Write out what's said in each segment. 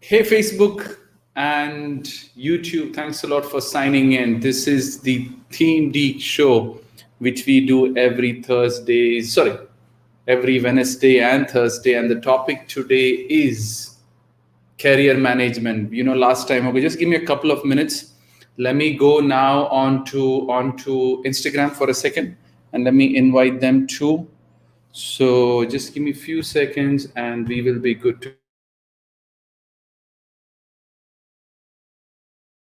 Hey, Facebook and YouTube, thanks a lot for signing in. This is the Theme Deek show, which we do every every Wednesday and Thursday. And the topic today is career management. Last time, okay, just give me a couple of minutes. Let me go now onto Instagram for a second, and let me invite them too. So just give me a few seconds, and we will be good to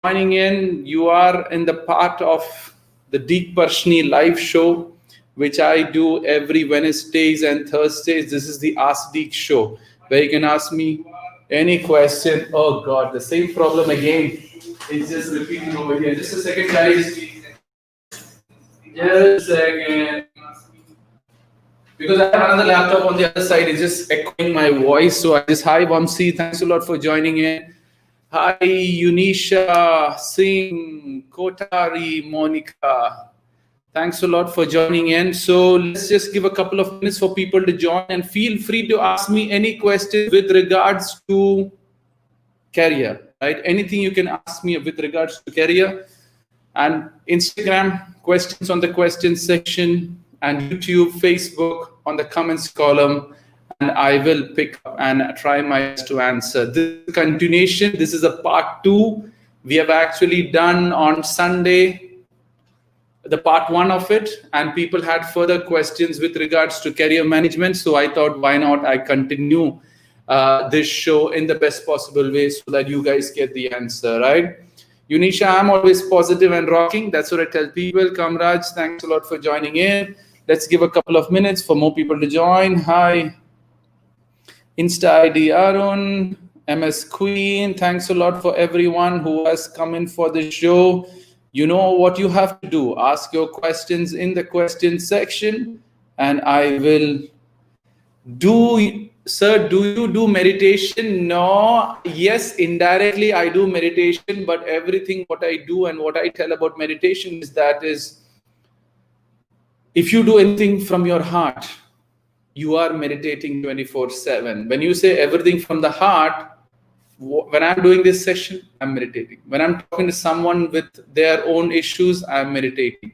joining in. You are in the part of the Deek Parassini live show, which I do every Wednesdays and Thursdays. This is the Ask Deek show, where you can ask me any question. Oh God, the same problem again. It's just repeating over here. Just a second, guys. Just a second. Because I have another laptop on the other side, it's just echoing my voice. So hi Vamsi, thanks a lot for joining in. Hi Unisha, Singh, Kotari, Monica. Thanks a lot for joining in. So let's just give a couple of minutes for people to join, and feel free to ask me any questions with regards to career, right? Anything you can ask me with regards to career. And Instagram, questions on the questions section, and YouTube, Facebook on the comments column, and I will pick up and try my best to answer. This is a continuation. This is a part 2. We have actually done on Sunday the part 1 of it, and people had further questions with regards to career management. So I thought, why not I continue this show in the best possible way so that you guys get the answer, right? Unisha, I'm always positive and rocking. That's what I tell people. Kamraj, thanks a lot for joining in. Let's give a couple of minutes for more people to join. Hi. Insta ID Arun, MS Queen. Thanks a lot for everyone who has come in for the show. You know what you have to do. Ask your questions in the question section, and I will do. Sir, do you do meditation? No. Yes, indirectly I do meditation, but everything what I do and what I tell about meditation is if you do anything from your heart, you are meditating 24/7. When you say everything from the heart, when I'm doing this session, I'm meditating. When I'm talking to someone with their own issues, I'm meditating,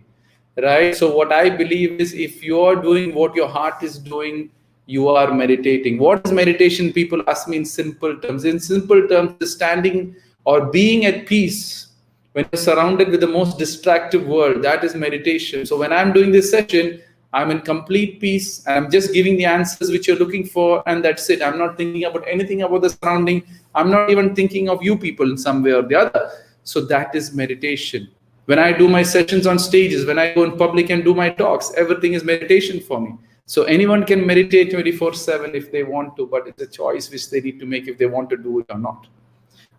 right? So what I believe is, if you're doing what your heart is doing, you are meditating. What is meditation? People ask me in simple terms. In simple terms, the standing or being at peace when you're surrounded with the most distractive world, that is meditation. So when I'm doing this session, I'm in complete peace, and I'm just giving the answers which you're looking for, and that's it. I'm not thinking about anything about the surrounding. I'm not even thinking of you people in some way or the other. So that is meditation. When I do my sessions on stages, when I go in public and do my talks, everything is meditation for me. So anyone can meditate 24/7 if they want to, but it's a choice which they need to make if they want to do it or not.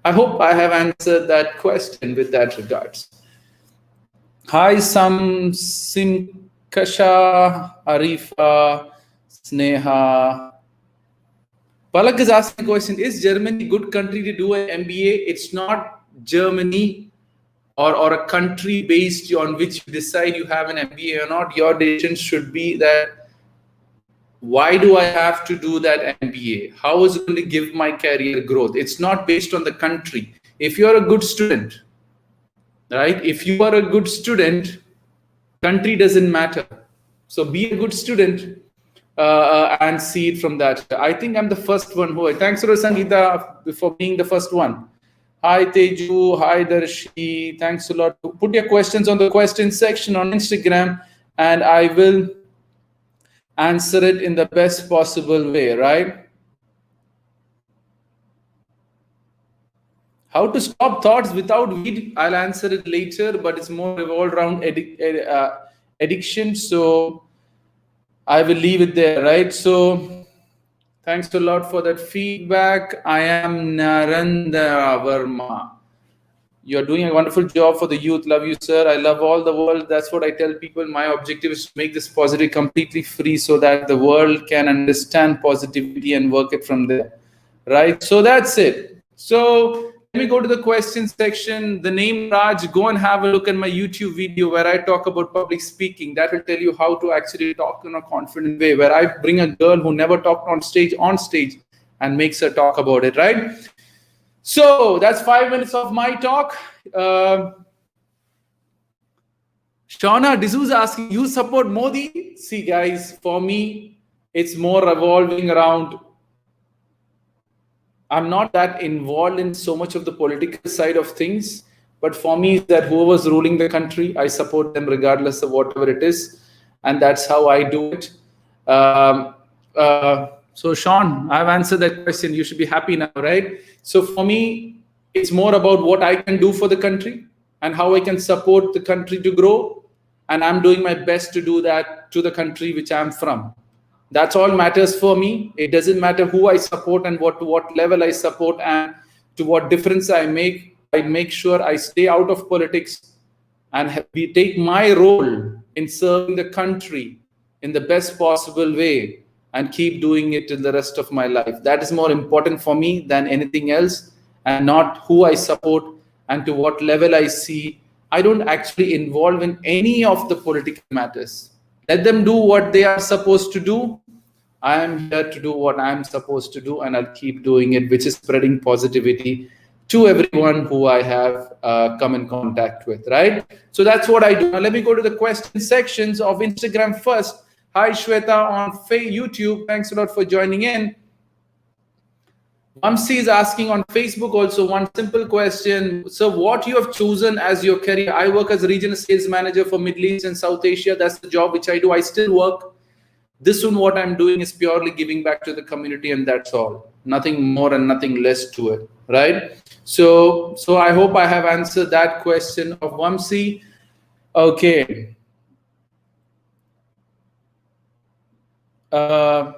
I hope I have answered that question with that regards. Hi, Simkasha, Arifa, Sneha. Palak is asking a question. Is Germany a good country to do an MBA? It's not Germany or a country based on which you decide you have an MBA or not. Your decision should be that, why do I have to do that MBA? How is it going to give my career growth? It's not based on the country. If you're a good student, right? If you are a good student, country doesn't matter. So be a good student and see it from that. I think I'm the first one who. Thanks, Sangeeta, for being the first one. Hi, Teju. Hi, Darshi. Thanks a lot. Put your questions on the question section on Instagram, and I will answer it in the best possible way, right? How to stop thoughts without weed? I'll answer it later, but it's more revolved around addiction. So I will leave it there, right? So thanks a lot for that feedback. I am Narendra Verma. You're doing a wonderful job for the youth. Love you, sir. I love all the world. That's what I tell people. My objective is to make this positive completely free so that the world can understand positivity and work it from there, right? So that's it. So let me go to the question section. The name Raj, go and have a look at my YouTube video where I talk about public speaking. That will tell you how to actually talk in a confident way, where I bring a girl who never talked on stage and makes her talk about it, right? So that's 5 minutes of my talk. Shauna D'Souza asking, you support Modi? See, guys, for me, it's more revolving around. I'm not that involved in so much of the political side of things, but for me, that whoever's ruling the country, I support them regardless of whatever it is, and that's how I do it. So, Sean, I've answered that question. You should be happy now, right? So, for me, it's more about what I can do for the country and how I can support the country to grow, and I'm doing my best to do that to the country which I'm from. That's all matters for me. It doesn't matter who I support and what level I support and to what difference I make. I make sure I stay out of politics and we take my role in serving the country in the best possible way and keep doing it in the rest of my life. That is more important for me than anything else, and not who I support and to what level I see. I don't actually involve in any of the political matters. Let them do what they are supposed to do. I am here to do what I'm supposed to do, and I'll keep doing it, which is spreading positivity to everyone who I have come in contact with, right? So that's what I do. Now let me go to the question sections of Instagram first. Hi, Shweta on YouTube. Thanks a lot for joining in. Vamsi is asking on Facebook also one simple question. So what you have chosen as your career? I work as a regional sales manager for Middle East and South Asia. That's the job which I do. I still work. This one, what I'm doing is purely giving back to the community, and that's all. Nothing more and nothing less to it, right? So I hope I have answered that question of Vamsi. Okay. So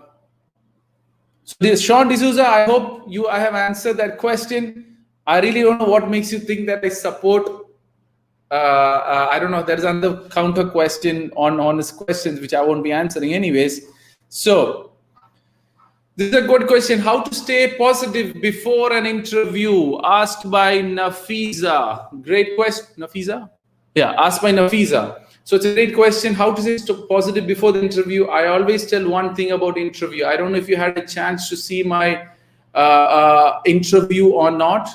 this Sean D'Souza, I hope I have answered that question. I really don't know what makes you think that I support. I don't know. There's another counter question on his questions, which I won't be answering anyways. So this is a good question. How to stay positive before an interview? Asked by Nafiza. Great question. Nafiza? Yeah, asked by Nafiza. So it's a great question. How to stay positive before the interview? I always tell one thing about interview. I don't know if you had a chance to see my interview or not.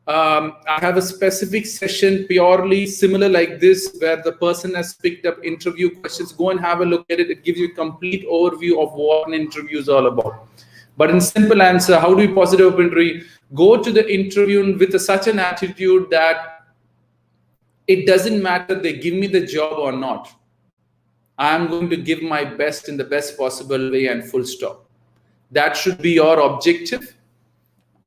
I have a specific session purely similar like this, where the person has picked up interview questions. Go and have a look at it. It gives you a complete overview of what an interview is all about. But in simple answer, how do you positive interview? Go to the interview with such an attitude that it doesn't matter they give me the job or not. I'm going to give my best in the best possible way, and full stop. That should be your objective.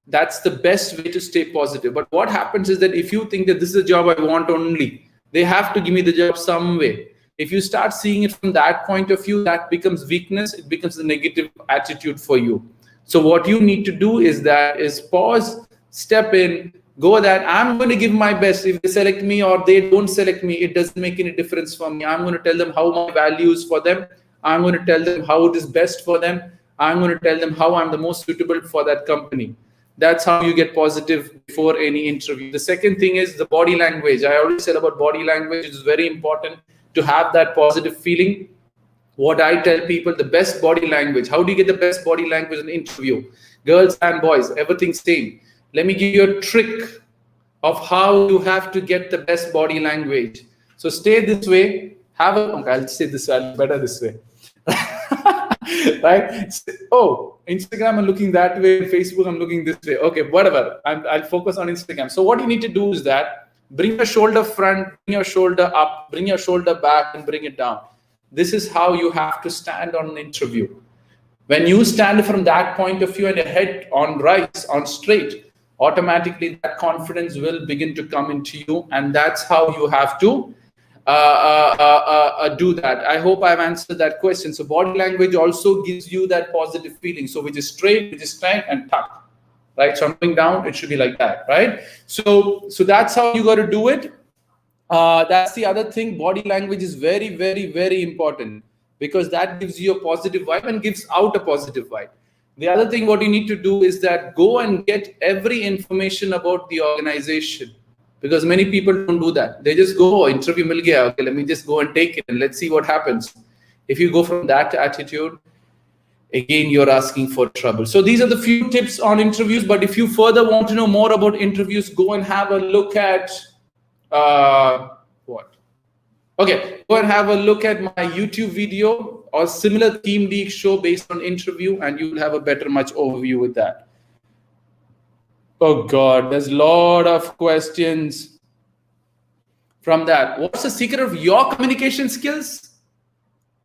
That's the best way to stay positive. But what happens is that if you think that this is a job I want only, they have to give me the job some way. If you start seeing it from that point of view, that becomes weakness. It becomes a negative attitude for you. So what you need to do is pause, step in, go that I'm going to give my best. If they select me or they don't select me, it doesn't make any difference for me. I'm going to tell them how my value is for them. I'm going to tell them how it is best for them. I'm going to tell them how I'm the most suitable for that company. That's how you get positive before any interview. The second thing is the body language. I already said about body language. It is very important to have that positive feeling. What I tell people, the best body language. How do you get the best body language in an interview? Girls and boys, everything same. Let me give you a trick of how you have to get the best body language. So stay this way. I'll say this way. I'll better this way. Right? Oh, Instagram, I'm looking that way. Facebook, I'm looking this way. Okay, whatever. I'll focus on Instagram. So what you need to do is that bring your shoulder front, bring your shoulder up, bring your shoulder back, and bring it down. This is how you have to stand on an interview. When you stand from that point of view and your head on right, on straight, automatically that confidence will begin to come into you, and that's how you have to do that. I hope I've answered that question. So body language also gives you that positive feeling. So which is straight, which is straight, and tuck, right? So I'm going down, it should be like that, right? So that's how you got to do it. That's the other thing. Body language is very, very, very important, because that gives you a positive vibe and gives out a positive vibe. The other thing what you need to do is that go and get every information about the organization, because many people don't do that. They just go, interview mil gaya, okay, let me just go and take it and let's see what happens. If you go from that attitude, again, you're asking for trouble. So these are the few tips on interviews. But if you further want to know more about interviews, go and have a look at what? Okay, go and have a look at my YouTube video or similar Team Deek show based on interview, and you will have a better much overview with that. Oh God, there's a lot of questions from that. What's the secret of your communication skills?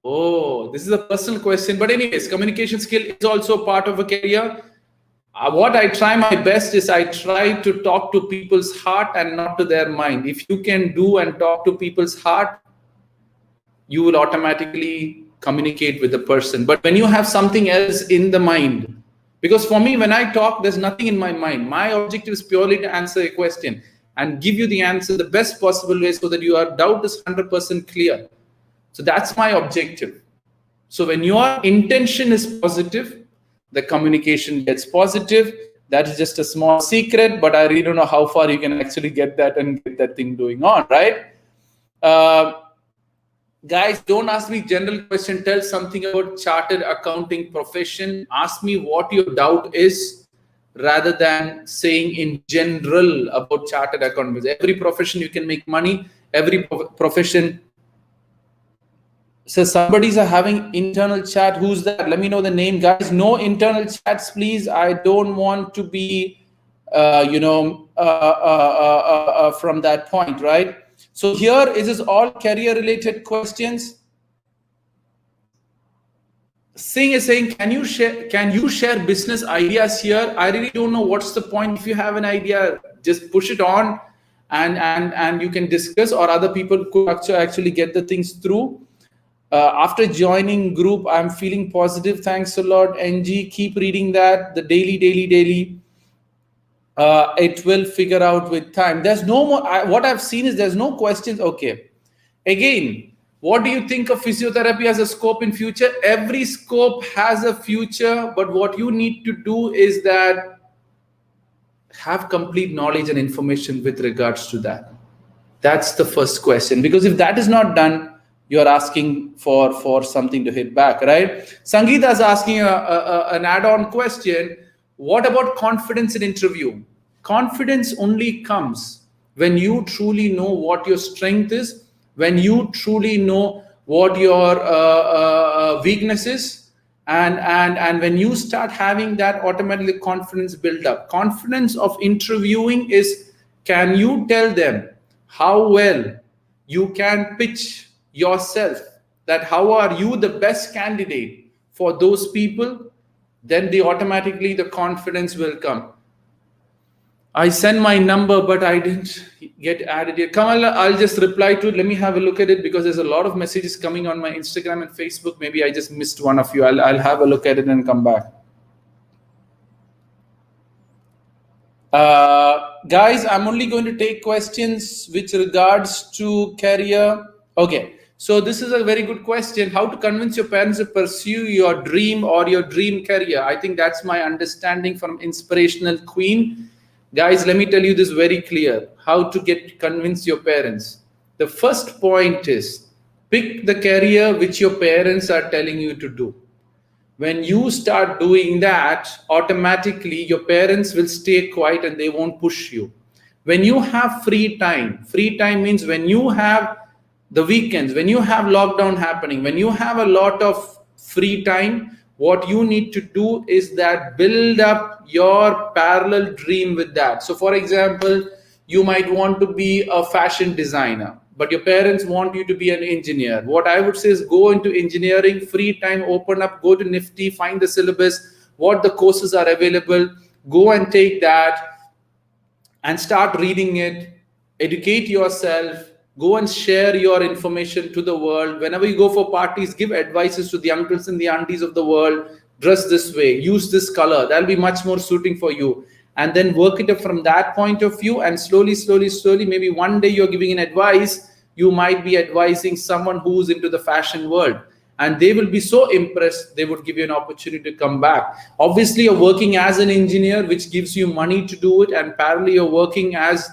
Oh, this is a personal question. But anyways, communication skill is also part of a career. What I try my best is I try to talk to people's heart and not to their mind. If you can do and talk to people's heart, you will automatically communicate with the person. But when you have something else in the mind, because for me, when I talk, there's nothing in my mind. My objective is purely to answer a question and give you the answer the best possible way so that your doubt is 100% clear. So that's my objective. So when your intention is positive, the communication gets positive. That is just a small secret, but I really don't know how far you can actually get that and get that thing going on, right? Guys, don't ask me general question. Tell something about chartered accounting profession. Ask me what your doubt is rather than saying in general about chartered accountants. Every profession you can make money. Every profession. So somebody's having internal chat. Who's that? Let me know the name, guys. No internal chats, please. I don't want to be, from that point, right? So here is all career-related questions. Singh is saying, can you share business ideas here? I really don't know what's the point. If you have an idea, just push it on, and you can discuss, or other people could actually get the things through. After joining group, I'm feeling positive. Thanks a lot, NG. Keep reading that. The daily. It will figure out with time. There's no more. What I've seen is there's no questions. Okay. Again, what do you think of physiotherapy as a scope in future? Every scope has a future, but what you need to do is that have complete knowledge and information with regards to that. That's the first question. Because if that is not done, you're asking for something to hit back, right? Sangeeta is asking an add-on question. What about confidence in interview? Confidence only comes when you truly know what your strength is, when you truly know what your weakness is, and when you start having that, automatically confidence build up. Confidence of interviewing is, can you tell them how well you can pitch yourself, that how are you the best candidate for those people? Then automatically the confidence will come. I sent my number, but I didn't get added yet. Kamal, I'll just reply to it. Let me have a look at it, because there's a lot of messages coming on my Instagram and Facebook. Maybe I just missed one of you. I'll have a look at it and come back. Guys, I'm only going to take questions with regards to career. Okay. So this is a very good question. How to convince your parents to pursue your dream or your dream career? I think that's my understanding from Inspirational Queen. Guys, let me tell you this very clear. How to convince your parents. The first point is pick the career which your parents are telling you to do. When you start doing that, automatically your parents will stay quiet and they won't push you. When you have free time means when you have the weekends, when you have lockdown happening, when you have a lot of free time, what you need to do is that build up your parallel dream with that. So for example, you might want to be a fashion designer, but your parents want you to be an engineer. What I would say is go into engineering, free time, open up, go to Nifty, find the syllabus, what the courses are available, go and take that and start reading it, educate yourself, go and share your information to the world. Whenever you go for parties, give advices to the uncles and the aunties of the world. Dress this way, use this color. That'll be much more suiting for you. And then work it up from that point of view. And slowly, maybe one day you're giving an advice. You might be advising someone who's into the fashion world. And they will be so impressed, they would give you an opportunity to come back. Obviously, you're working as an engineer, which gives you money to do it. And parallelly, you're working as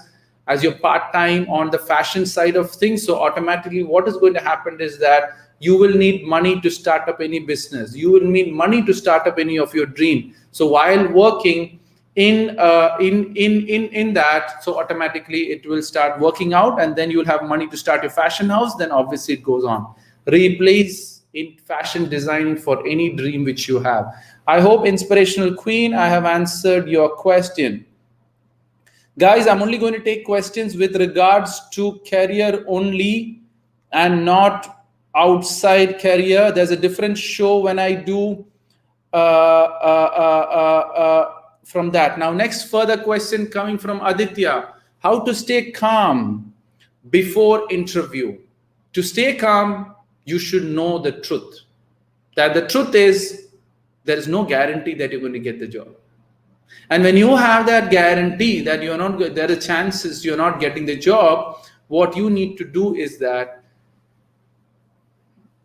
your part-time on the fashion side of things. So automatically what is going to happen is that you will need money to start up any business. You will need money to start up any of your dream. So while working in that, so automatically it will start working out, and then you will have money to start your fashion house. Then obviously it goes on. Replace in fashion design for any dream which you have. I hope, Inspirational Queen, I have answered your question. Guys, I'm only going to take questions with regards to career only and not outside career. There's a different show when I do from that. Now, next further question coming from Aditya. How to stay calm before interview? To stay calm, you should know the truth. That the truth is, there is no guarantee that you're going to get the job. And when you have that guarantee that you're not, there are chances you're not getting the job, what you need to do is that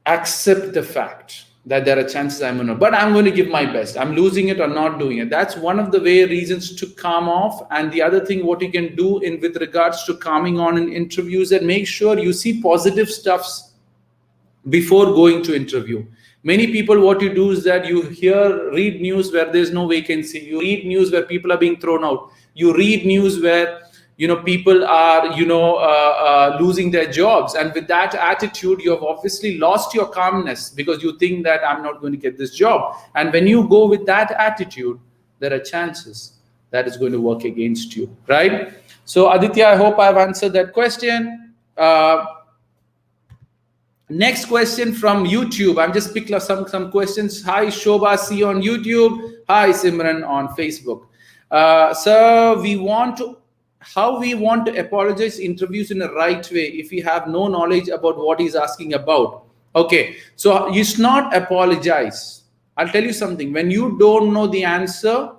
accept the fact that there are chances I'm going to, but I'm going to give my best. I'm losing it or not doing it. That's one of the reasons to calm off. And the other thing, what you can do in with regards to calming on in interviews, and make sure you see positive stuffs before going to interview. Many people, what you do is that you read news where there's no vacancy. You read news where people are being thrown out. You read news where, people are, losing their jobs. And with that attitude, you have obviously lost your calmness because you think that I'm not going to get this job. And when you go with that attitude, there are chances that is going to work against you, right? So Aditya, I hope I've answered that question. Next question from YouTube. I'm just picking up some questions. Hi, Shobha, see you on YouTube. Hi, Simran on Facebook. So how we want to apologize interviews in a right way if we have no knowledge about what he's asking about. Okay, so you should not apologize. I'll tell you something. When you don't know the answer,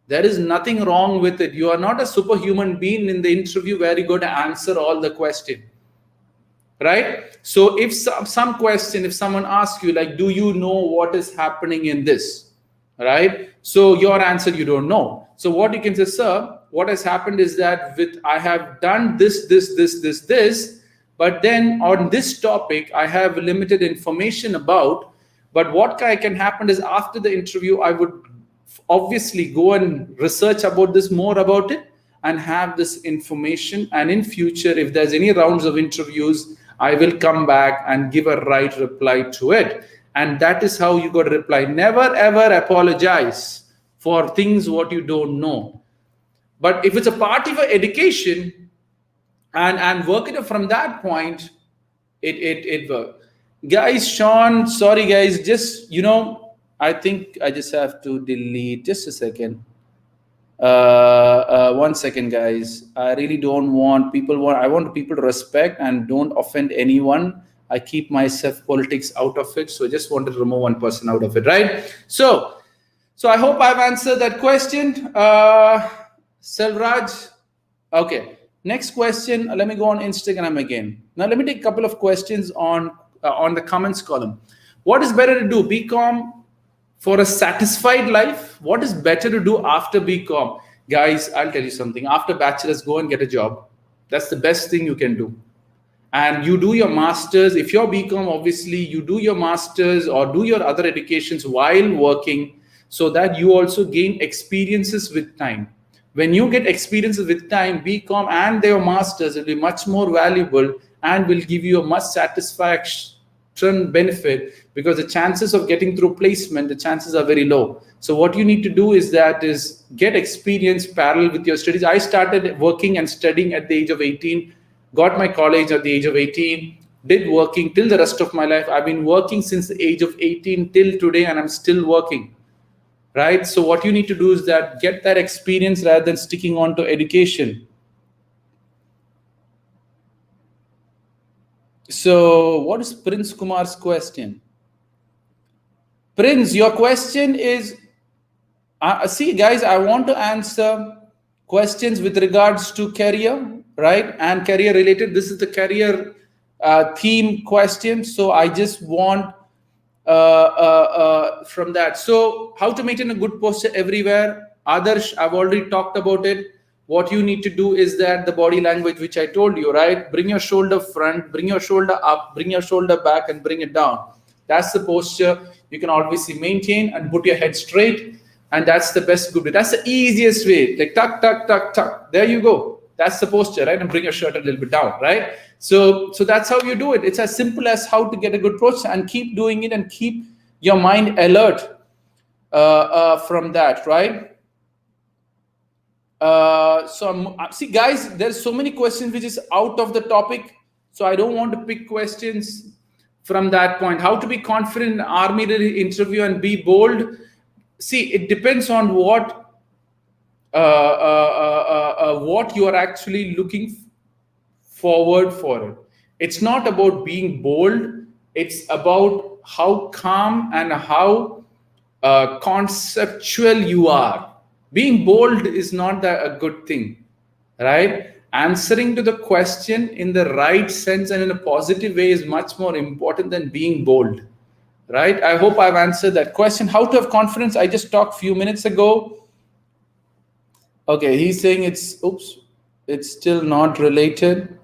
there is nothing wrong with it. You are not a superhuman being in the interview where you go to answer all the question. Right? So if some question, if someone asks you like, do you know what is happening in this? Right? So your answer, you don't know. So what you can say, sir, what has happened is that I have done this, but then on this topic, I have limited information about, but what can happen is after the interview, I would obviously go and research about this, more about it, and have this information. And in future, if there's any rounds of interviews, I will come back and give a right reply to it. And that is how you got to reply. Never, ever apologize for things what you don't know. But if it's a part of your education and work it from that point, it works. Guys, Sean, sorry guys, just, I think I just have to delete, just a second. 1 second, guys. I really don't want I want people to respect and don't offend anyone. I keep myself politics out of it. So I just wanted to remove one person out of it, right? So I hope I've answered that question. Selraj. Okay. Next question. Let me go on Instagram again. Now let me take a couple of questions on the comments column. What is better to do? BCom for a satisfied life? What is better to do after BCom? Guys, I'll tell you something. After bachelor's, go and get a job. That's the best thing you can do. And you do your master's. If you're BCom, obviously, you do your master's or do your other educations while working so that you also gain experiences with time. When you get experiences with time, BCom and their master's will be much more valuable and will give you a much satisfaction benefit, because the chances of getting through placement, the chances are very low. So what you need to do is get experience parallel with your studies. I started working and studying at the age of 18, got my college at the age of 18, did working till the rest of my life. I've been working since the age of 18 till today, and I'm still working, right? So what you need to do is get that experience rather than sticking on to education. So what is Prince Kumar's question? Prince, your question is, see guys, I want to answer questions with regards to career, right? And career related. This is the career theme question. So I just want from that. So how to maintain a good posture everywhere? Adarsh, I've already talked about it. what you need to do is that the body language, which I told you, right? Bring your shoulder front, bring your shoulder up, bring your shoulder back, and bring it down. That's the posture you can obviously maintain, and put your head straight. And that's the best good way. That's the easiest way. Like tuck, tuck, tuck, tuck. There you go. That's the posture, right? And bring your shirt a little bit down, right? So that's how you do it. It's as simple as how to get a good posture, and keep doing it, and keep your mind alert from that, right? See, guys, there's so many questions which is out of the topic, so I don't want to pick questions from that point. How to be confident in army interview and be bold? See, it depends on what you are actually looking forward for it. It's not about being bold. It's about how calm and how conceptual you are. Being bold is not a good thing, right? Answering to the question in the right sense and in a positive way is much more important than being bold, right? I hope I've answered that question. How to have confidence? I just talked a few minutes ago. Okay, he's saying it's still not related.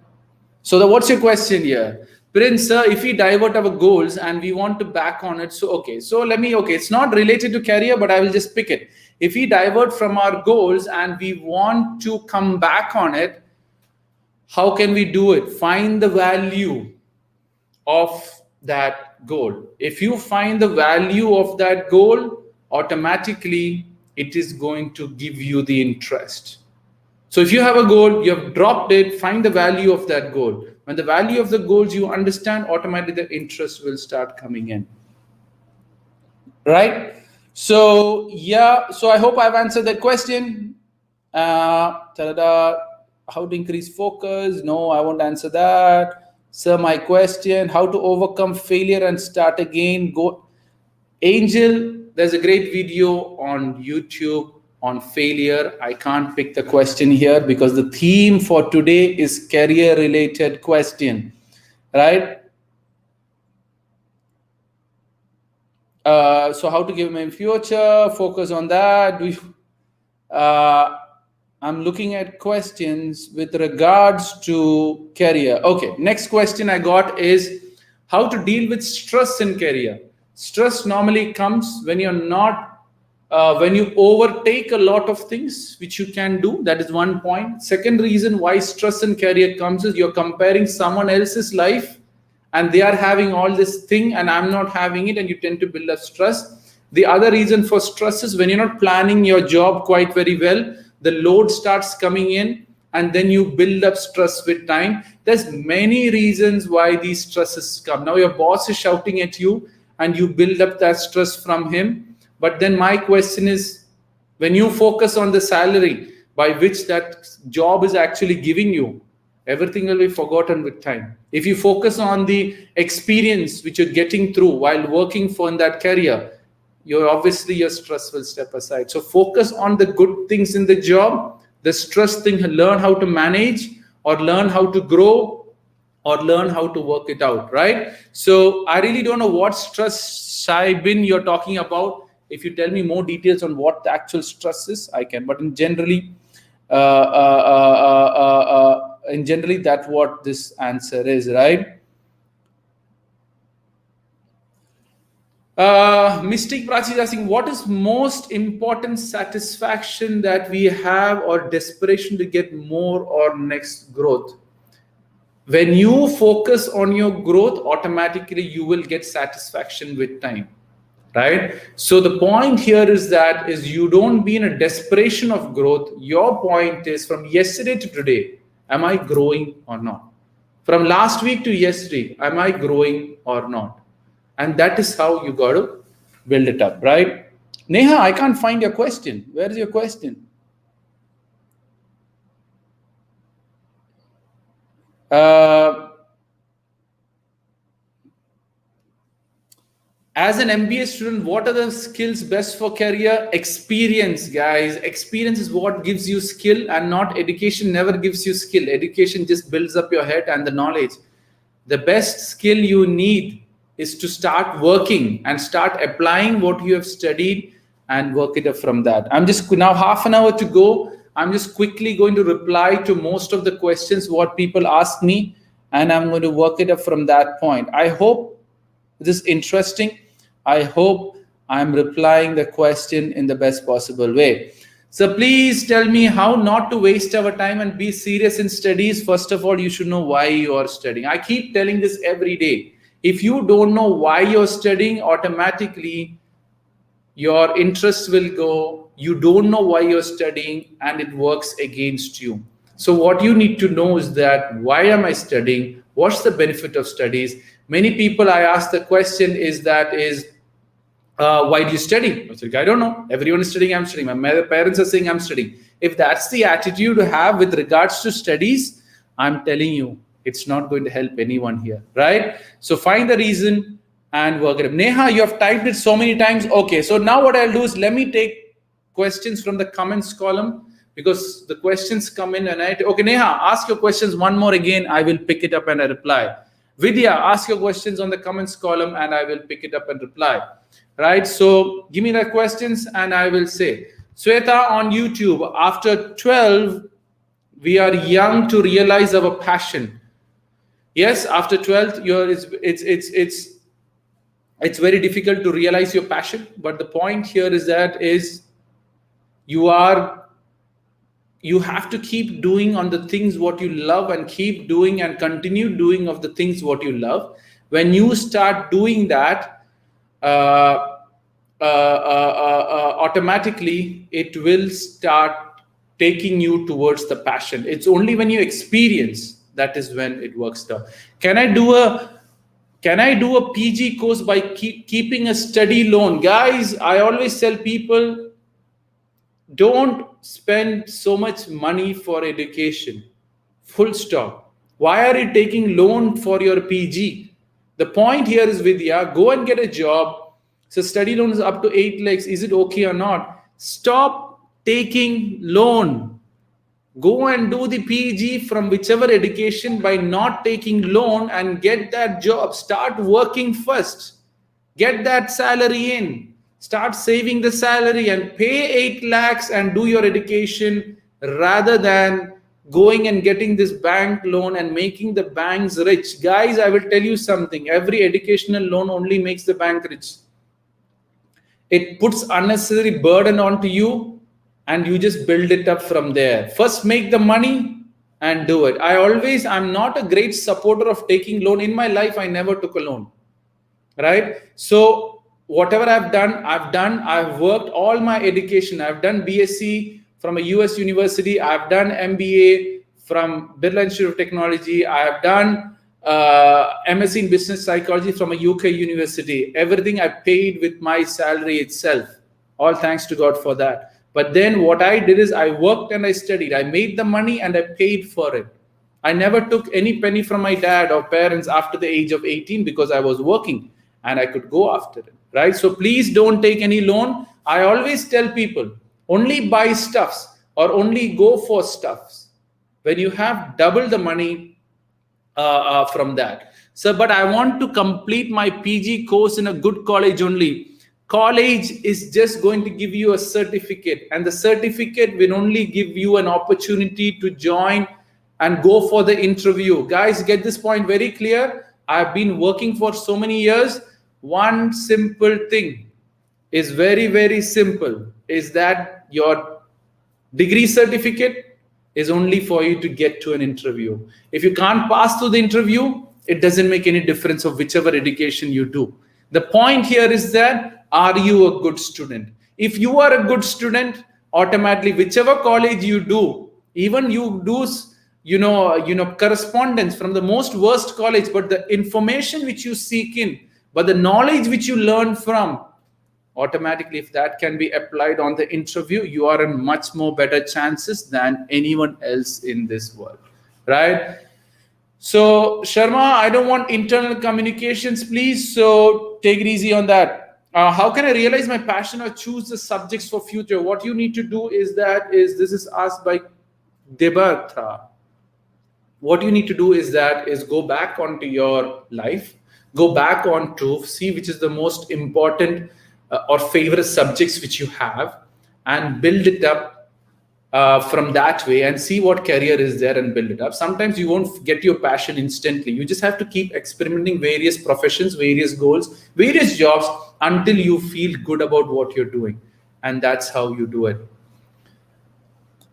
So what's your question here? Prince, sir, if we divert our goals and we want to back on it, it's not related to career, but I will just pick it. If we divert from our goals and we want to come back on it, how can we do it? Find the value of that goal. If you find the value of that goal, automatically it is going to give you the interest. So if you have a goal, you have dropped it, find the value of that goal. When the value of the goals you understand, automatically the interest will start coming in. Right? So yeah, so I hope I've answered that question. How to increase focus? No, I won't answer that. Sir, my question, how to overcome failure and start again? Go, Angel, there's a great video on YouTube on failure. I can't pick the question here because the theme for today is career related question, right? So how to give my future, focus on that. I'm looking at questions with regards to career. Okay, next question I got is how to deal with stress in career. Stress normally comes when you're not when you overtake a lot of things which you can do. That is one point. Second reason why stress in career comes is you're comparing someone else's life and they are having all this thing and I'm not having it, and you tend to build up stress. The other reason for stress is when you're not planning your job quite very well, the load starts coming in and then you build up stress with time. There's many reasons why these stresses come. Now your boss is shouting at you and you build up that stress from him. But then my question is, when you focus on the salary by which that job is actually giving you, everything will be forgotten with time. If you focus on the experience which you're getting through while working for in that career, your stress will step aside. So focus on the good things in the job, the stress thing, learn how to manage or learn how to grow or learn how to work it out, right? So I really don't know what stress, Saibin, you're talking about. If you tell me more details on what the actual stress is, I can. But in generally, that's what this answer is, right? Mystic Prachi is asking, what is most important satisfaction that we have or desperation to get more or next growth? When you focus on your growth, automatically you will get satisfaction with time. Right? So the point here is you don't be in a desperation of growth. Your point is from yesterday to today, am I growing or not? From last week to yesterday, am I growing or not? And that is how you got to build it up, right? Neha, I can't find your question. Where is your question? As an MBA student, what are the skills best for career? Experience, guys. Experience is what gives you skill, and not education never gives you skill. Education just builds up your head and the knowledge. The best skill you need is to start working and start applying what you have studied and work it up from that. I'm just now half an hour to go. I'm just quickly going to reply to most of the questions what people ask me, and I'm going to work it up from that point. I hope this is interesting. I hope I'm replying the question in the best possible way. So please tell me how not to waste our time and be serious in studies. First of all, you should know why you are studying. I keep telling this every day. If you don't know why you're studying, automatically your interest will go. You don't know why you're studying, and it works against you. So what you need to know is that, why am I studying? What's the benefit of studies? Many people I ask the question is why do you study? I was like, I don't know. Everyone is studying, I'm studying. My parents are saying I'm studying. If that's the attitude to have with regards to studies, I'm telling you, it's not going to help anyone here, right? So find the reason and work it up. Neha, you have typed it so many times. Okay, so now what I'll do is let me take questions from the comments column, because the questions come in and okay, Neha, ask your questions one more again. I will pick it up and I reply. Vidya, ask your questions on the comments column and I will pick it up and reply. Right, so give me the questions and I will say. Sweta on YouTube, after 12, we are young to realize our passion. Yes, after 12th, it's very difficult to realize your passion. But the point here is that you have to keep doing on the things what you love, and keep doing and continue doing of the things what you love. When you start doing that, automatically it will start taking you towards the passion. It's only when you experience, that is when it works out. Can I do a PG course by keeping a study loan? Guys, I always tell people, don't spend so much money for education. Full stop. Why are you taking loan for your PG? The point here is, Vidya, go and get a job. So study loan is up to 8 lakhs. Is it okay or not? Stop taking loan. Go and do the PG from whichever education by not taking loan and get that job. Start working first. Get that salary in. Start saving the salary and pay 8 lakhs and do your education, rather than going and getting this bank loan and making the banks rich. Guys, I will tell you something. Every educational loan only makes the bank rich. It puts unnecessary burden onto you and you just build it up from there. First, make the money and do it. I'm not a great supporter of taking loan. In my life, I never took a loan, right? So whatever I've done. I've worked all my education. I've done BSc from a US university. I've done MBA from Birla Institute of Technology. I have done MSc in business psychology from a UK university. Everything I paid with my salary itself. All thanks to God for that. But then what I did is I worked and I studied. I made the money and I paid for it. I never took any penny from my dad or parents after the age of 18 because I was working and I could go after it, right? So please don't take any loan. I always tell people, only buy stuffs or only go for stuffs when you have double the money from that. So, but I want to complete my PG course in a good college only. College is just going to give you a certificate, and the certificate will only give you an opportunity to join and go for the interview. Guys, get this point very clear. I've been working for so many years. One simple thing is very, very simple, is that your degree certificate is only for you to get to an interview. If you can't pass through the interview, it doesn't make any difference of whichever education you do. The point here is that, are you a good student? If you are a good student, automatically whichever college you do, even you do correspondence from the most worst college, but the information which you seek in, but the knowledge which you learn from, automatically if that can be applied on the interview, you are in much more better chances than anyone else in this world, right? So Sharma, I don't want internal communications, please. So take it easy on that. How can I realize my passion or choose the subjects for future? What you need to do is this is asked by Debartha. What you need to do is go back onto your life, go back on to see which is the most important or favorite subjects which you have, and build it up from that way and see what career is there and build it up. Sometimes you won't get your passion instantly. You just have to keep experimenting various professions, various goals, various jobs until you feel good about what you're doing. And that's how you do it.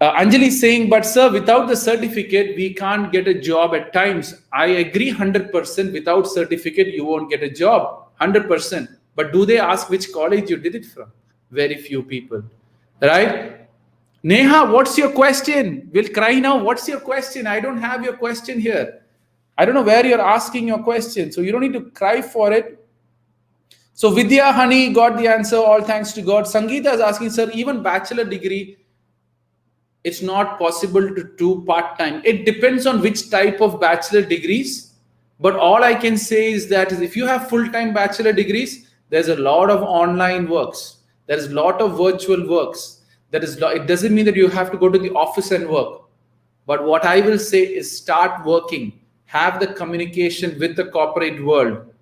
Anjali is saying, but sir, without the certificate, we can't get a job at times. I agree 100%. Without certificate, you won't get a job 100%. But do they ask which college you did it from? Very few people, right? Neha, what's your question? We'll cry now. What's your question? I don't have your question here. I don't know where you're asking your question. So you don't need to cry for it. So Vidya, honey, got the answer. All thanks to God. Sangeeta is asking, sir, even bachelor degree, it's not possible to do part-time. It depends on which type of bachelor degrees. But all I can say is that if you have full-time bachelor degrees, there's a lot of online works. There's a lot of virtual works. It doesn't mean that you have to go to the office and work. But what I will say is start working, have the communication with the corporate world,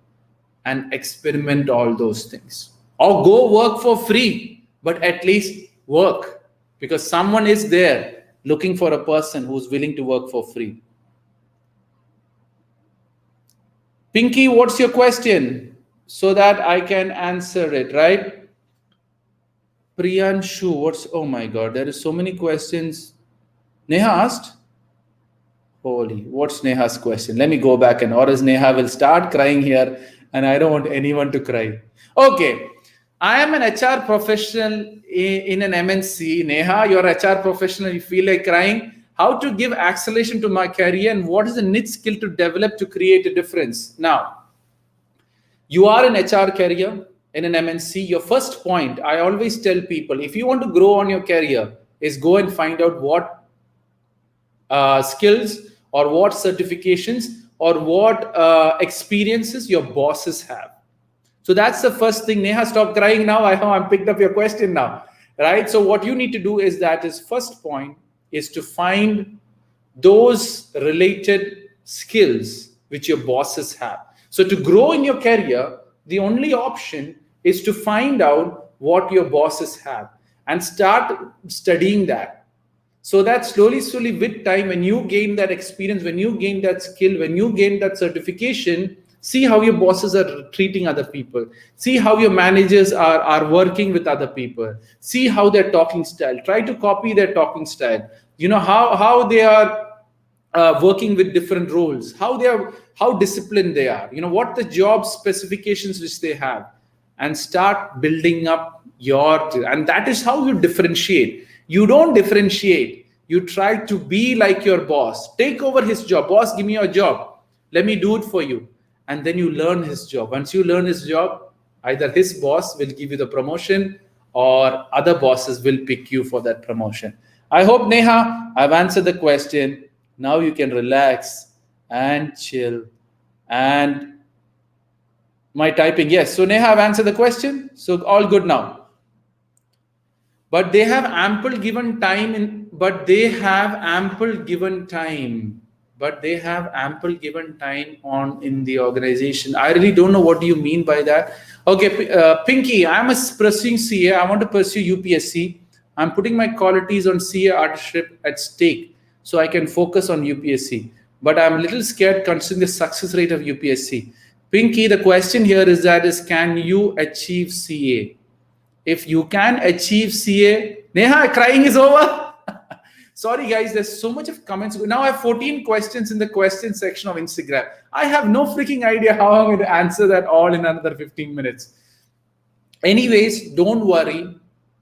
and experiment all those things. Or go work for free, but at least work, because someone is there looking for a person who's willing to work for free. Pinky, what's your question? So that I can answer it, right? Priyanshu, oh my God, there is so many questions. Neha asked? Holy, what's Neha's question? Let me go back or else Neha will start crying here and I don't want anyone to cry. Okay, I am an HR professional in an MNC. Neha, you're an HR professional, you feel like crying. How to give acceleration to my career and what is the niche skill to develop to create a difference? Now, you are an HR career in an MNC. Your first point, I always tell people, if you want to grow on your career, is go and find out what skills or what certifications or what experiences your bosses have. So that's the first thing. Neha, stop crying now. I'm picked up your question now, right? So what you need to do is first point is to find those related skills which your bosses have. So to grow in your career, the only option is to find out what your bosses have and start studying that. So that slowly with time, when you gain that experience, when you gain that skill, when you gain that certification, see how your bosses are treating other people. See how your managers are working with other people. See how their talking style. Try to copy their talking style. You know, how they are working with different roles, how disciplined they are, you know, what the job specifications which they have, and start building up and that is how you differentiate. You don't differentiate. You try to be like your boss. Take over his job. Boss, give me your job. Let me do it for you. And then you learn his job. Once you learn his job, either his boss will give you the promotion or other bosses will pick you for that promotion. I hope, Neha, I've answered the question. Now you can relax and chill. And my typing, yes. So Neha, I've answered the question. So all good now. But they have ample given time in the organization. I really don't know what you mean by that. Okay, Pinky, I'm pursuing CA. I want to pursue UPSC. I'm putting my qualities on CA artistship at stake so I can focus on UPSC. But I'm a little scared considering the success rate of UPSC. Pinky, the question here is can you achieve CA? If you can achieve CA, Neha, crying is over. Sorry, guys, there's so much of comments. Now I have 14 questions in the question section of Instagram. I have no freaking idea how I'm going to answer that all in another 15 minutes. Anyways, don't worry.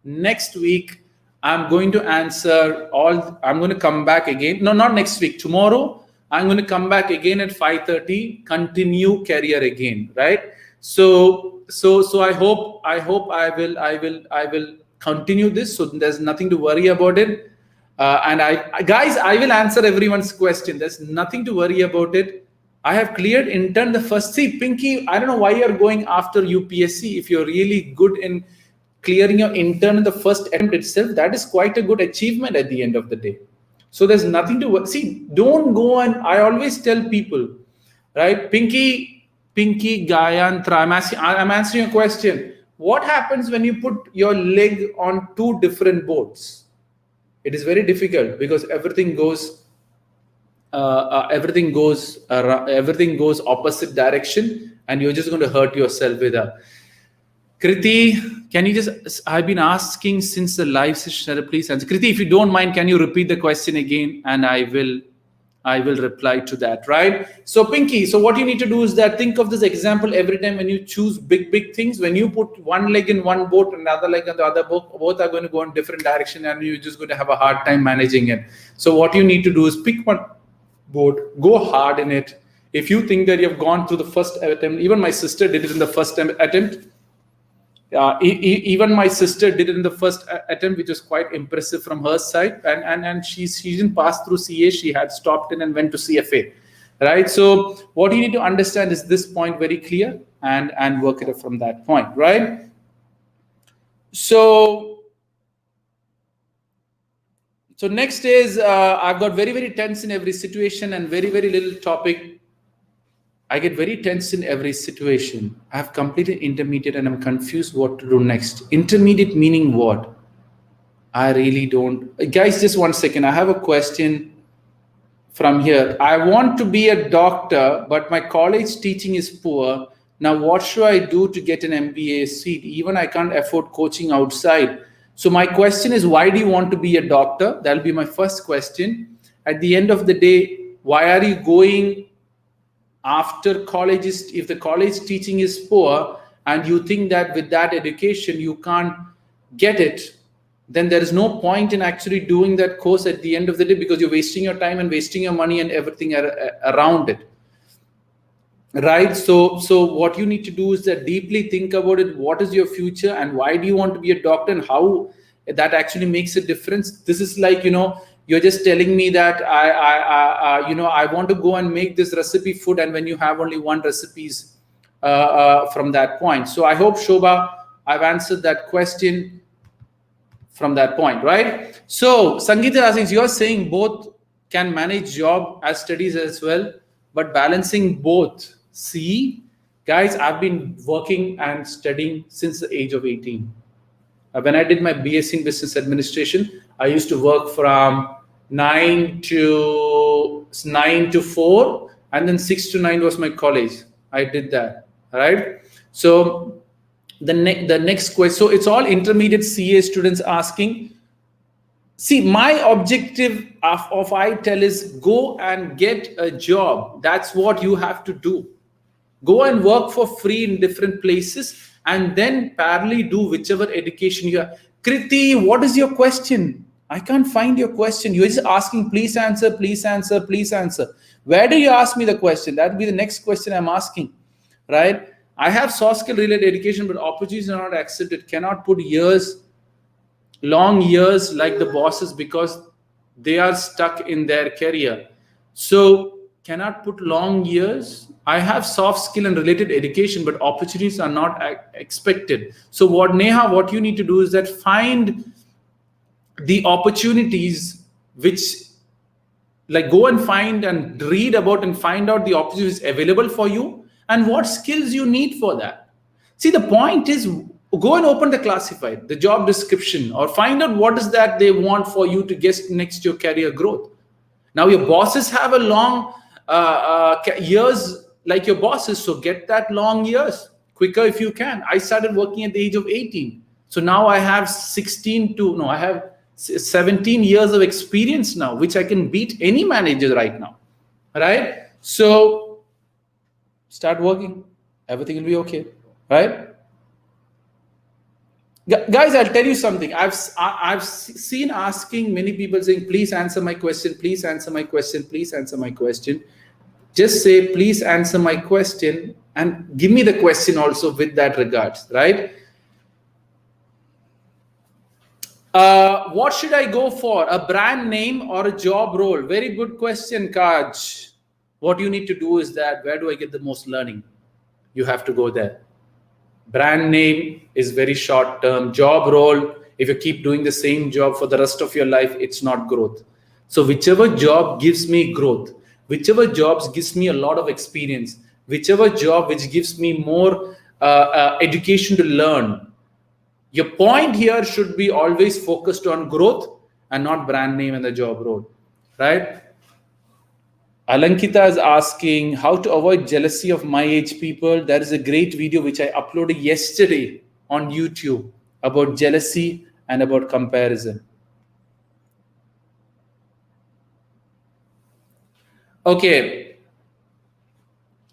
Next week, I'm going to answer all. I'm going to come back again. No, not next week. Tomorrow, I'm going to come back again at 5:30. Continue career again, right? So I hope I will continue this. So there's nothing to worry about it. And I will answer everyone's question. There's nothing to worry about it. I have cleared intern the first. See, Pinky, I don't know why you're going after UPSC. If you're really good in clearing your intern in the first attempt itself, that is quite a good achievement at the end of the day. So there's nothing to worry. See, don't go and I always tell people, right? Pinky Gayantra, I'm answering a question. What happens when you put your leg on two different boats? It is very difficult because everything goes opposite direction, and you're just going to hurt yourself with that. Kriti, can you just, I've been asking since the live session, please answer. Kriti, if you don't mind, can you repeat the question again, and I will reply to that, right? So Pinky, so what you need to do is that think of this example every time when you choose big things. When you put one leg in one boat and another leg in the other boat, both are going to go in different direction, and you're just going to have a hard time managing it. So what you need to do is pick one boat, go hard in it. If you think that you've gone through the first attempt, even my sister did it in the first attempt. Even my sister did it in the first attempt, which was quite impressive from her side. And she didn't pass through CA. She had stopped in and went to CFA, right? So what you need to understand is this point very clear, and work it from that point, right? So next is I've got very tense in every situation and very little topic. I get very tense in every situation. I have completed intermediate and I'm confused what to do next. Intermediate meaning what? I really don't. Guys, just 1 second. I have a question from here. I want to be a doctor, but my college teaching is poor. Now, what should I do to get an MBA seat? Even I can't afford coaching outside. So my question is, why do you want to be a doctor? That'll be my first question. At the end of the day, why are you going after college? If the college teaching is poor and you think that with that education you can't get it, then there is no point in actually doing that course at the end of the day, because you're wasting your time and wasting your money and everything around it, right? So what you need to do is that deeply think about it. What is your future and why do you want to be a doctor, and how that actually makes a difference? This is like, you're just telling me that I want to go and make this recipe food, and when you have only one recipes from that point. So I hope, Shobha, I've answered that question from that point, right? So Sangeeta asks, you're saying both can manage job as studies as well, but balancing both. See, guys, I've been working and studying since the age of 18. When I did my BSc in Business Administration, I used to work from 9 to 4, and then 6 to 9 was my college. I did that, right? So the next question, so it's all intermediate CA students asking. See, my objective of ITEL is go and get a job. That's what you have to do. Go and work for free in different places, and then parallelly do whichever education you have. Kriti, what is your question? I can't find your question. You're just asking, please answer, please answer, please answer. Where do you ask me the question? That'll be the next question I'm asking, right? I have soft skill related education, but opportunities are not accepted. Cannot put long years like the bosses, because they are stuck in their career. So cannot put long years. I have soft skill and related education, but opportunities are not expected. So Neha, what you need to do is that find the opportunities, which like go and find and read about and find out the opportunities available for you and what skills you need for that. See, the point is, go and open the classified, the job description, or find out what is that they want for you to get next to your career growth. Now your bosses have a long years like your bosses, so get that long years quicker if you can. I started working at the age of 18. So now I have 17 years of experience now, which I can beat any manager right now, right? So start working. Everything will be okay, right? Guys, I'll tell you something. I've seen asking many people saying, please answer my question, please answer my question, please answer my question. Just say, please answer my question, and give me the question also with that regards, right? What should I go for? A brand name or a job role? Very good question, Kaj. What you need to do is that, where do I get the most learning? You have to go there. Brand name is very short term. Job role, if you keep doing the same job for the rest of your life, it's not growth. So whichever job gives me growth, whichever jobs gives me a lot of experience, whichever job which gives me more education to learn, your point here should be always focused on growth and not brand name and the job role, right? Alankita is asking how to avoid jealousy of my age people. There is a great video which I uploaded yesterday on YouTube about jealousy and about comparison. Okay.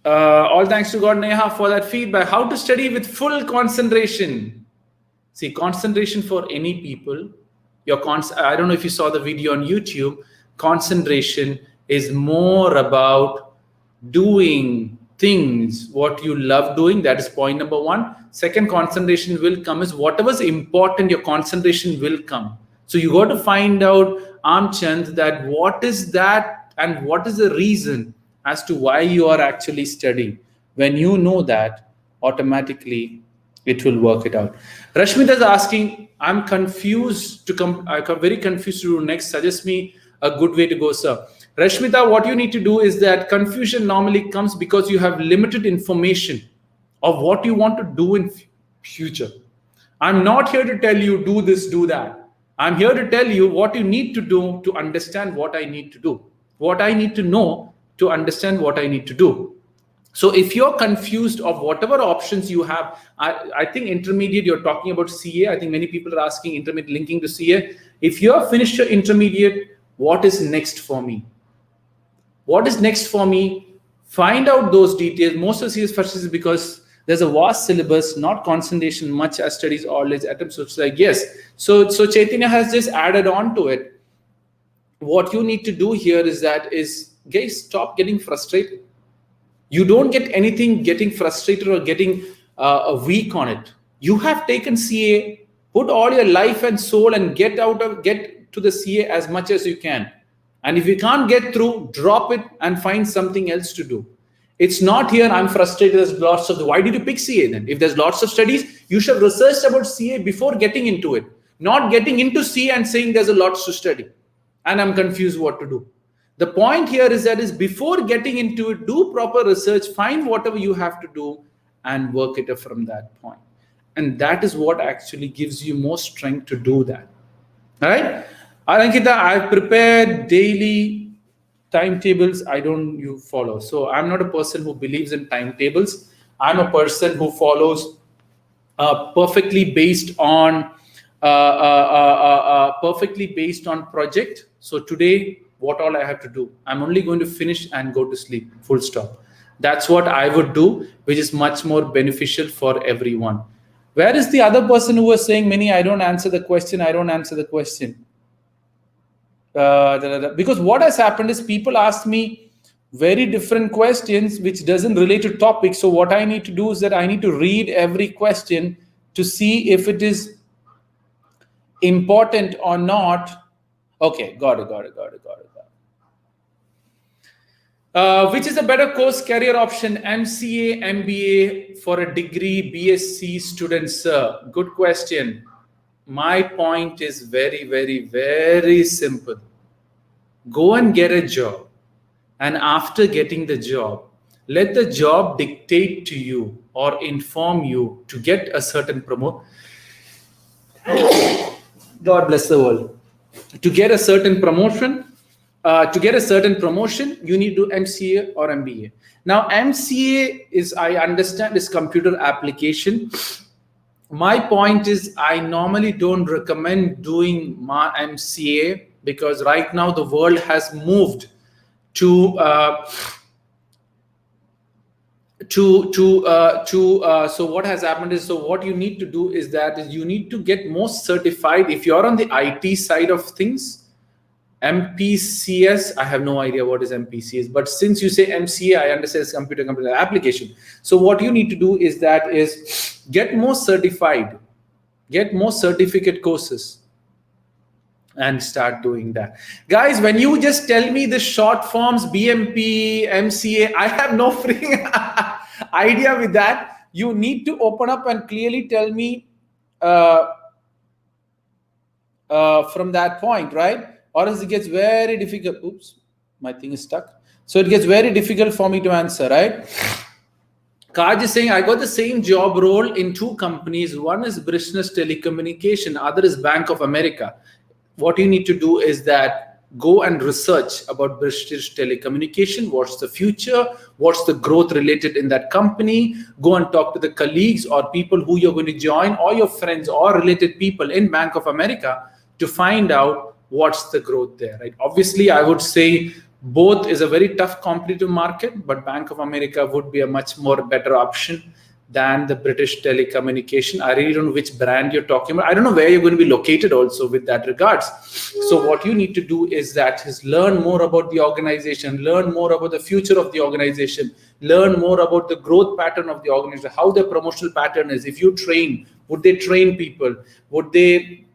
All thanks to God, Neha, for that feedback. How to study with full concentration. See, concentration for any people. I don't know if you saw the video on YouTube. Concentration is more about doing things what you love doing. That is point number one. Second, concentration will come is whatever's important, your concentration will come. So you got to find out, Amchand, that what is that and what is the reason as to why you are actually studying. When you know that, automatically it will work it out. Rashmita is asking, I'm confused to come. I'm very confused to do next. Suggest me a good way to go, sir. Rashmita, what you need to do is that confusion normally comes because you have limited information of what you want to do in future. I'm not here to tell you do this, do that. I'm here to tell you what you need to do to understand what I need to do, what I need to know to understand what I need to do. So if you're confused of whatever options you have, I think intermediate, you're talking about CA. I think many people are asking intermediate linking to CA. If you have finished your intermediate, what is next for me? What is next for me? Find out those details. Most of CS first is because there's a vast syllabus, not concentration much as studies always attempts. So it's like, yes. So Chaitanya has just added on to it. What you need to do here is guys, stop getting frustrated. You don't get anything getting frustrated or getting weak on it. You have taken CA, put all your life and soul and get to the CA as much as you can. And if you can't get through, drop it and find something else to do. It's not here, I'm frustrated, there's lots of why did you pick CA then? If there's lots of studies, you should have researched about CA before getting into it. Not getting into CA and saying there's a lot to study. And I'm confused what to do. The point here is before getting into it, do proper research, find whatever you have to do and work it up from that point. And that is what actually gives you more strength to do that. All right? Alankita, I've prepared daily timetables. You follow. So I'm not a person who believes in timetables. I'm a person who follows perfectly based on project. So today, what all I have to do? I'm only going to finish and go to sleep, full stop. That's what I would do, which is much more beneficial for everyone. Where is the other person who was saying, Many, I don't answer the question. Because what has happened is people ask me very different questions, which doesn't relate to topic. So what I need to do is that I need to read every question to see if it is important or not. Okay, got it. Which is a better course career option, MCA, MBA for a degree, BSc students, sir? Good question. My point is very, very, very simple. Go and get a job. And after getting the job, let the job dictate to you or inform you to get a certain promotion. God bless the world. To get a certain promotion, you need to do MCA or MBA. Now, MCA I understand, is computer application. My point is I normally don't recommend doing my MCA because right now the world has moved to so what has happened is, so what you need to do is that you need to get more certified. If you're on the IT side of things, MPCS, I have no idea what is MPCS, but since you say MCA, I understand it's computer application. So what you need to do is get more certified, get more certificate courses and start doing that. Guys, when you just tell me the short forms, BMP, MCA, I have no freaking idea with that. You need to open up and clearly tell me from that point, right? Or else it gets very difficult. Oops, my thing is stuck. So it gets very difficult for me to answer, right? Kaj is saying, I got the same job role in two companies. One is Business Telecommunication, other is Bank of America. what you need to do is that go and research about British telecommunication. What's the future? What's the growth related in that company? Go and talk to the colleagues or people who you're going to join, or your friends or related people in Bank of America, to find out what's the growth there, right? Obviously, I would say both is a very tough competitive market, but Bank of America would be a much more better option than the British telecommunication. I really don't know which brand you're talking about. I don't know where you're going to be located also with that regards. So what you need to do is learn more about the organization, learn more about the future of the organization, learn more about the growth pattern of the organization, how the promotional pattern is. If you train, would they train people? Would they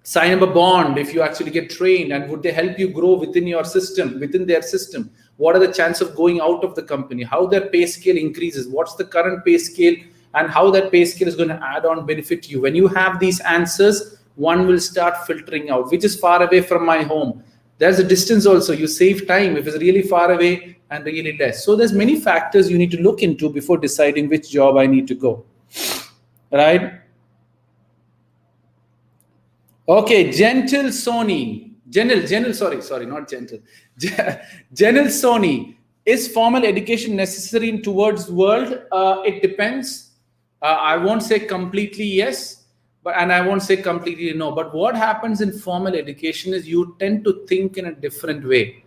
sign up a bond if you actually get trained? And would they help you grow within your system, within their system? What are the chances of going out of the company? How their pay scale increases? What's the current pay scale? And how that pay scale is going to add on benefit to you? When you have these answers, one will start filtering out, which is far away from my home. There's a distance also. You save time if it's really far away and really less. So there's many factors you need to look into before deciding which job I need to go, right? Okay, Gentle Sony. Sorry, not gentle. Gentle Sony. Is formal education necessary in towards world? It depends. I won't say completely yes, and I won't say completely no. But what happens in formal education is you tend to think in a different way.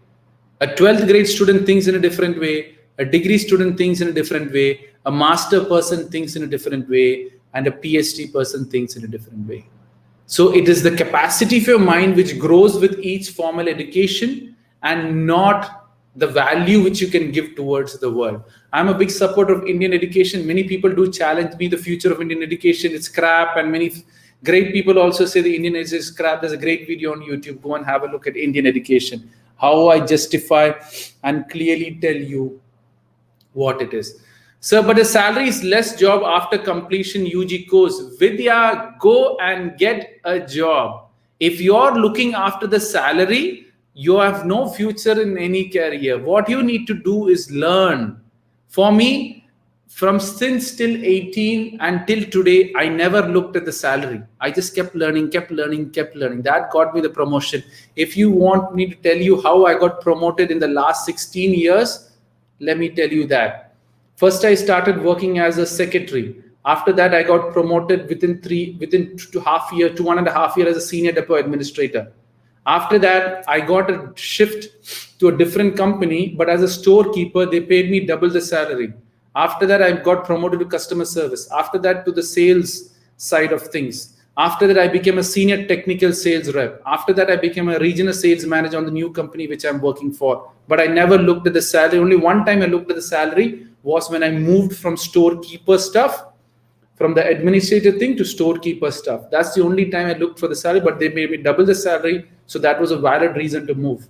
A 12th grade student thinks in a different way. A degree student thinks in a different way. A master person thinks in a different way. And a PhD person thinks in a different way. So it is the capacity of your mind which grows with each formal education, and not the value which you can give towards the world. I'm a big supporter of Indian education. Many people do challenge me the future of Indian education. It's crap. And many great people also say the Indian education is crap. There's a great video on YouTube. Go and have a look at Indian education. How I justify and clearly tell you what it is. Sir, but the salary is less job after completion UG course. Vidya, go and get a job. If you're looking after the salary, you have no future in any career. What you need to do is learn. For me, from since till 18 until today, I never looked at the salary. I just kept learning. That got me the promotion. If you want me to tell you how I got promoted in the last 16 years, let me tell you that. First, I started working as a secretary. After that, I got promoted within 2.5 years as a senior depot administrator. After that, I got a shift to a different company, but as a storekeeper, they paid me double the salary. After that, I got promoted to customer service. After that, to the sales side of things. After that, I became a senior technical sales rep. After that, I became a regional sales manager on the new company which I'm working for. But I never looked at the salary. Only one time I looked at the salary was when I moved from storekeeper stuff, from the administrative thing to storekeeper stuff. That's the only time I looked for the salary, but they made me double the salary. So that was a valid reason to move.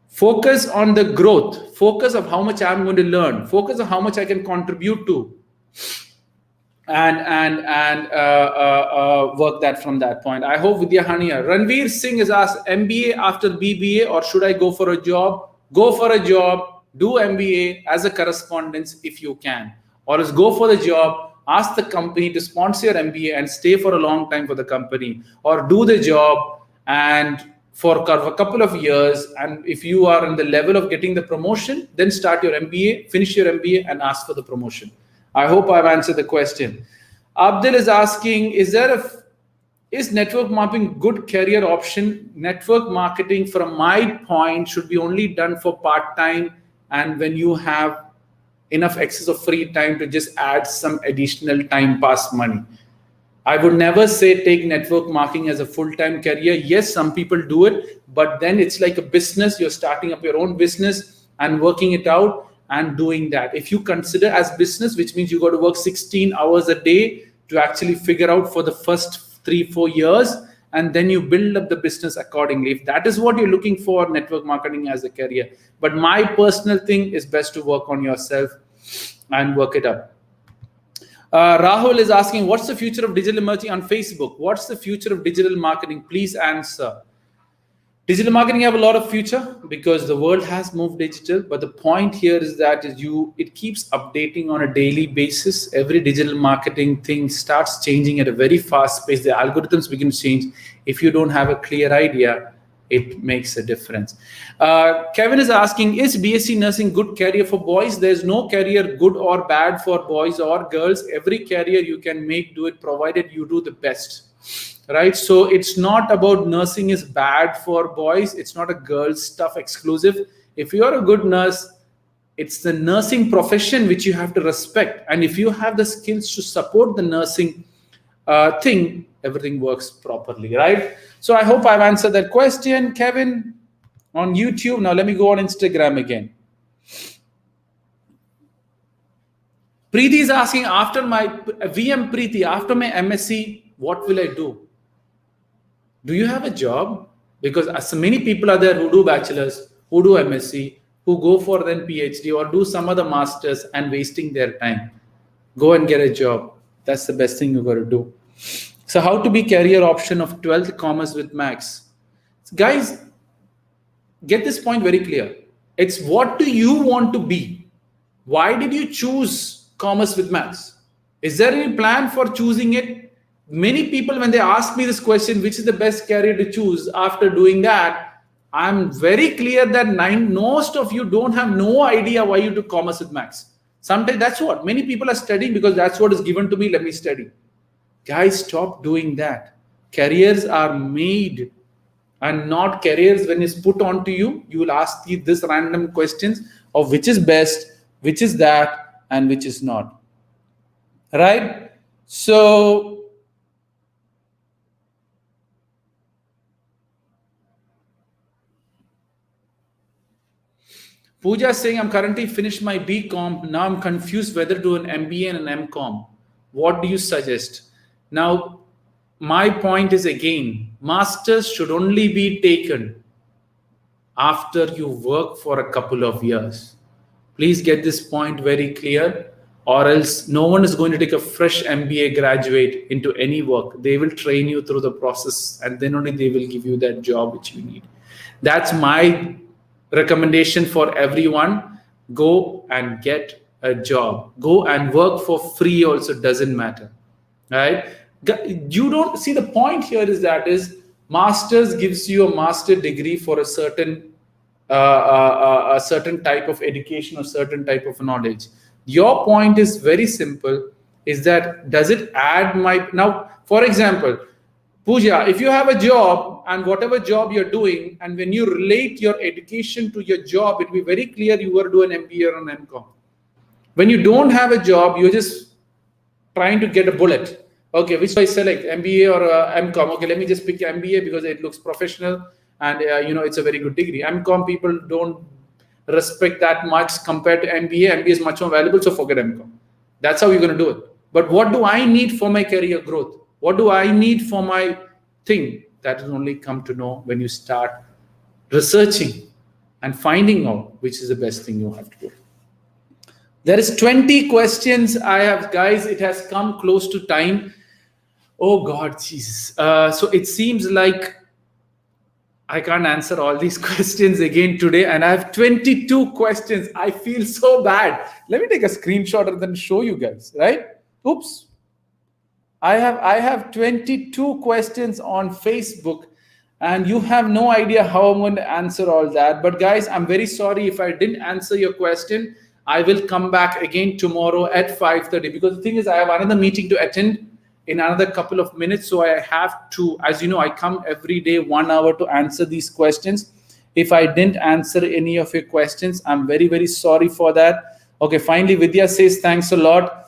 Focus on the growth. Focus of how much I'm going to learn. Focus on how much I can contribute to. And work that from that point. I hope Vidya Hania. Ranveer Singh has asked, MBA after BBA, or should I go for a job? Go for a job. Do MBA as a correspondence if you can. Or else go for the job. Ask the company to sponsor your MBA and stay for a long time for the company. Or do the job and for a couple of years. And if you are in the level of getting the promotion, then start your MBA, finish your MBA and ask for the promotion. I hope I've answered the question. Abdul is asking, is network marketing good career option? Network marketing, from my point, should be only done for part-time and when you have enough excess of free time to just add some additional time pass money. I would never say take network marketing as a full-time career. Yes, some people do it, but then it's like a business. You're starting up your own business and working it out and doing that. If you consider as business, which means you got to work 16 hours a day to actually figure out for the first 3-4 years, and then you build up the business accordingly. If that is what you're looking for, network marketing as a career. But my personal thing is best to work on yourself and work it up. Rahul is asking, what's the future of digital emerging on Facebook? What's the future of digital marketing? Please answer. Digital marketing have a lot of future because the world has moved digital. But the point here is that it keeps updating on a daily basis. Every digital marketing thing starts changing at a very fast pace. The algorithms begin to change. If you don't have a clear idea, it makes a difference. Kevin is asking, is BSc nursing good career for boys? There's no career good or bad for boys or girls. Every career you can make, do it, provided you do the best. Right? So it's not about nursing is bad for boys. It's not a girls stuff exclusive. If you're a good nurse, it's the nursing profession which you have to respect. And if you have the skills to support the nursing thing, everything works properly, right? So I hope I've answered that question, Kevin, on YouTube. Now let me go on Instagram again. Preeti is asking, after my VM Preeti, after my MSc, what will I do? Do you have a job? Because so many people are there who do bachelors, who do MSc, who go for then PhD or do some other masters and wasting their time. Go and get a job. That's the best thing you got to do. So how to be career option of 12th commerce with max? Guys, get this point very clear. It's what do you want to be? Why did you choose commerce with max? Is there any plan for choosing it? Many people, when they ask me this question, which is the best career to choose after doing that, I'm very clear that most of you don't have no idea why you do commerce with max. Sometimes that's what many people are studying because that's what is given to me. Let me study. Guys, stop doing that. Careers are made and not careers when it's put onto you. You will ask this random questions of which is best, which is that, and which is not. Right? So Pooja is saying, I'm currently finished my BCom. Now I'm confused whether to do an MBA and an MCom. What do you suggest? Now, my point is again, masters should only be taken after you work for a couple of years. Please get this point very clear, or else no one is going to take a fresh MBA graduate into any work. They will train you through the process and then only they will give you that job which you need. That's my recommendation for everyone. Go and get a job. Go and work for free also, doesn't matter. Right? You don't see the point here is masters gives you a master degree for a certain type of education or certain type of knowledge. Your point is very simple, is that does it add now, for example, Pooja, if you have a job and whatever job you're doing, and when you relate your education to your job, it'll be very clear you were doing an MBA or an MCom. When you don't have a job, you're just trying to get a bullet. Okay, which do I select, MBA or MCom? Okay, let me just pick MBA because it looks professional and it's a very good degree. MCom people don't respect that much compared to MBA. MBA is much more valuable, so forget MCom. That's how you're going to do it. But what do I need for my career growth? What do I need for my thing? That will only come to know when you start researching and finding out which is the best thing you have to do. There is 20 questions I have, guys. It has come close to time. Oh God, Jesus. So it seems like I can't answer all these questions again today. And I have 22 questions. I feel so bad. Let me take a screenshot and then show you guys, right? Oops. I have 22 questions on Facebook and you have no idea how I'm going to answer all that. But guys, I'm very sorry if I didn't answer your question. I will come back again tomorrow at 5:30 because the thing is I have another meeting to attend in another couple of minutes. So I have to, as you know, I come every day 1 hour to answer these questions. If I didn't answer any of your questions, I'm very, very sorry for that. Okay, finally, Vidya says, thanks a lot.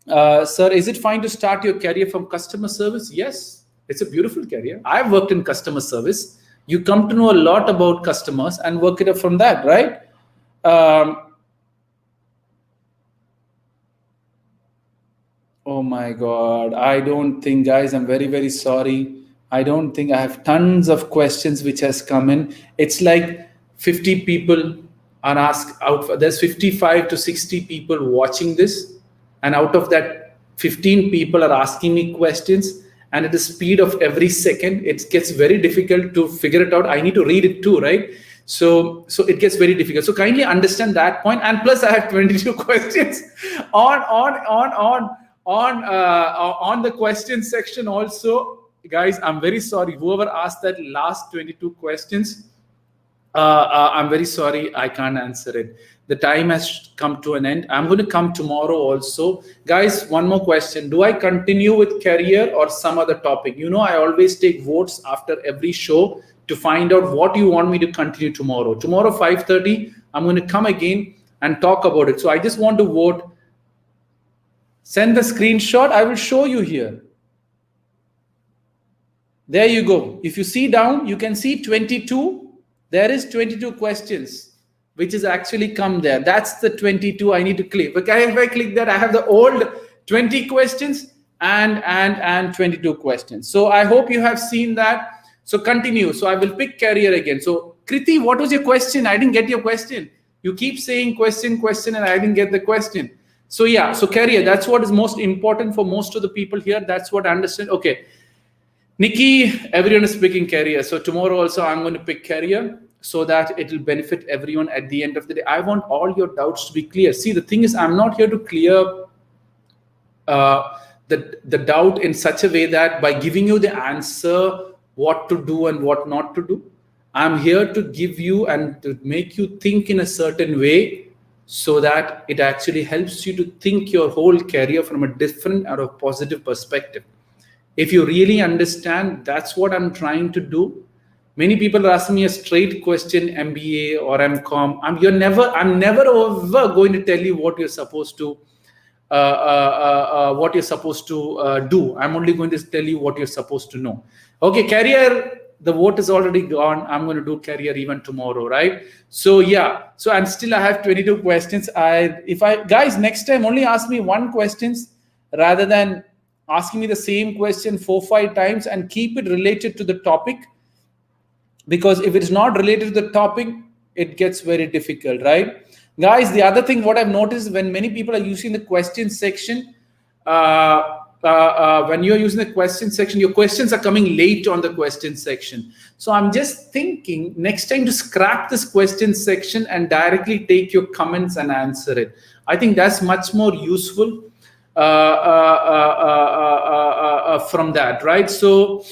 Sir, is it fine to start your career from customer service? Yes, it's a beautiful career. I've worked in customer service. You come to know a lot about customers and work it up from that, right? Oh my God. I don't think, guys, I'm very, very sorry. I don't think I have tons of questions which has come in. It's like 50 people are asked out. There's 55 to 60 people watching this. And out of that, 15 people are asking me questions. and at the speed of every second, it gets very difficult to figure it out. I need to read it too, right? So it gets very difficult. So kindly understand that point. And plus, I have 22 questions on the question section also. Guys, I'm very sorry. Whoever asked that last 22 questions, I'm very sorry, I can't answer it. The time has come to an end. I'm going to come tomorrow also. Guys, one more question. Do I continue with career or some other topic? You know, I always take votes after every show to find out what you want me to continue tomorrow. Tomorrow, 5:30, I'm going to come again and talk about it. So I just want to vote. Send the screenshot. I will show you here. There you go. If you see down, you can see 22. There is 22 questions, which is actually come there. That's the 22 I need to click. But if I click that, I have the old 20 questions and 22 questions. So I hope you have seen that. So continue. So I will pick career again. So Kriti, what was your question? I didn't get your question. You keep saying question, and I didn't get the question. So yeah, so career, that's what is most important for most of the people here. That's what I understand. Okay. Nikki, everyone is picking career. So tomorrow also I'm going to pick career so that it will benefit everyone at the end of the day. I want all your doubts to be clear. See, the thing is, I'm not here to clear the doubt in such a way that by giving you the answer, what to do and what not to do. I'm here to give you and to make you think in a certain way so that it actually helps you to think your whole career from a different or a positive perspective. If you really understand, that's what I'm trying to do. Many people are asking me a straight question, MBA or MCOM. I'm never ever going to tell you what you're supposed to do. I'm only going to tell you what you're supposed to know. Okay, career, the vote is already gone. I'm going to do career even tomorrow, right? So yeah, so and still I have 22 questions. Guys, next time only ask me one questions rather than asking me the same question 4-5 times, and keep it related to the topic, because if it's not related to the topic, it gets very difficult, right? Guys, the other thing what I've noticed, when many people are using the question section, when you're using the question section, your questions are coming late on the question section. So I'm just thinking next time to scrap this question section and directly take your comments and answer it. I think that's much more useful from that, right? So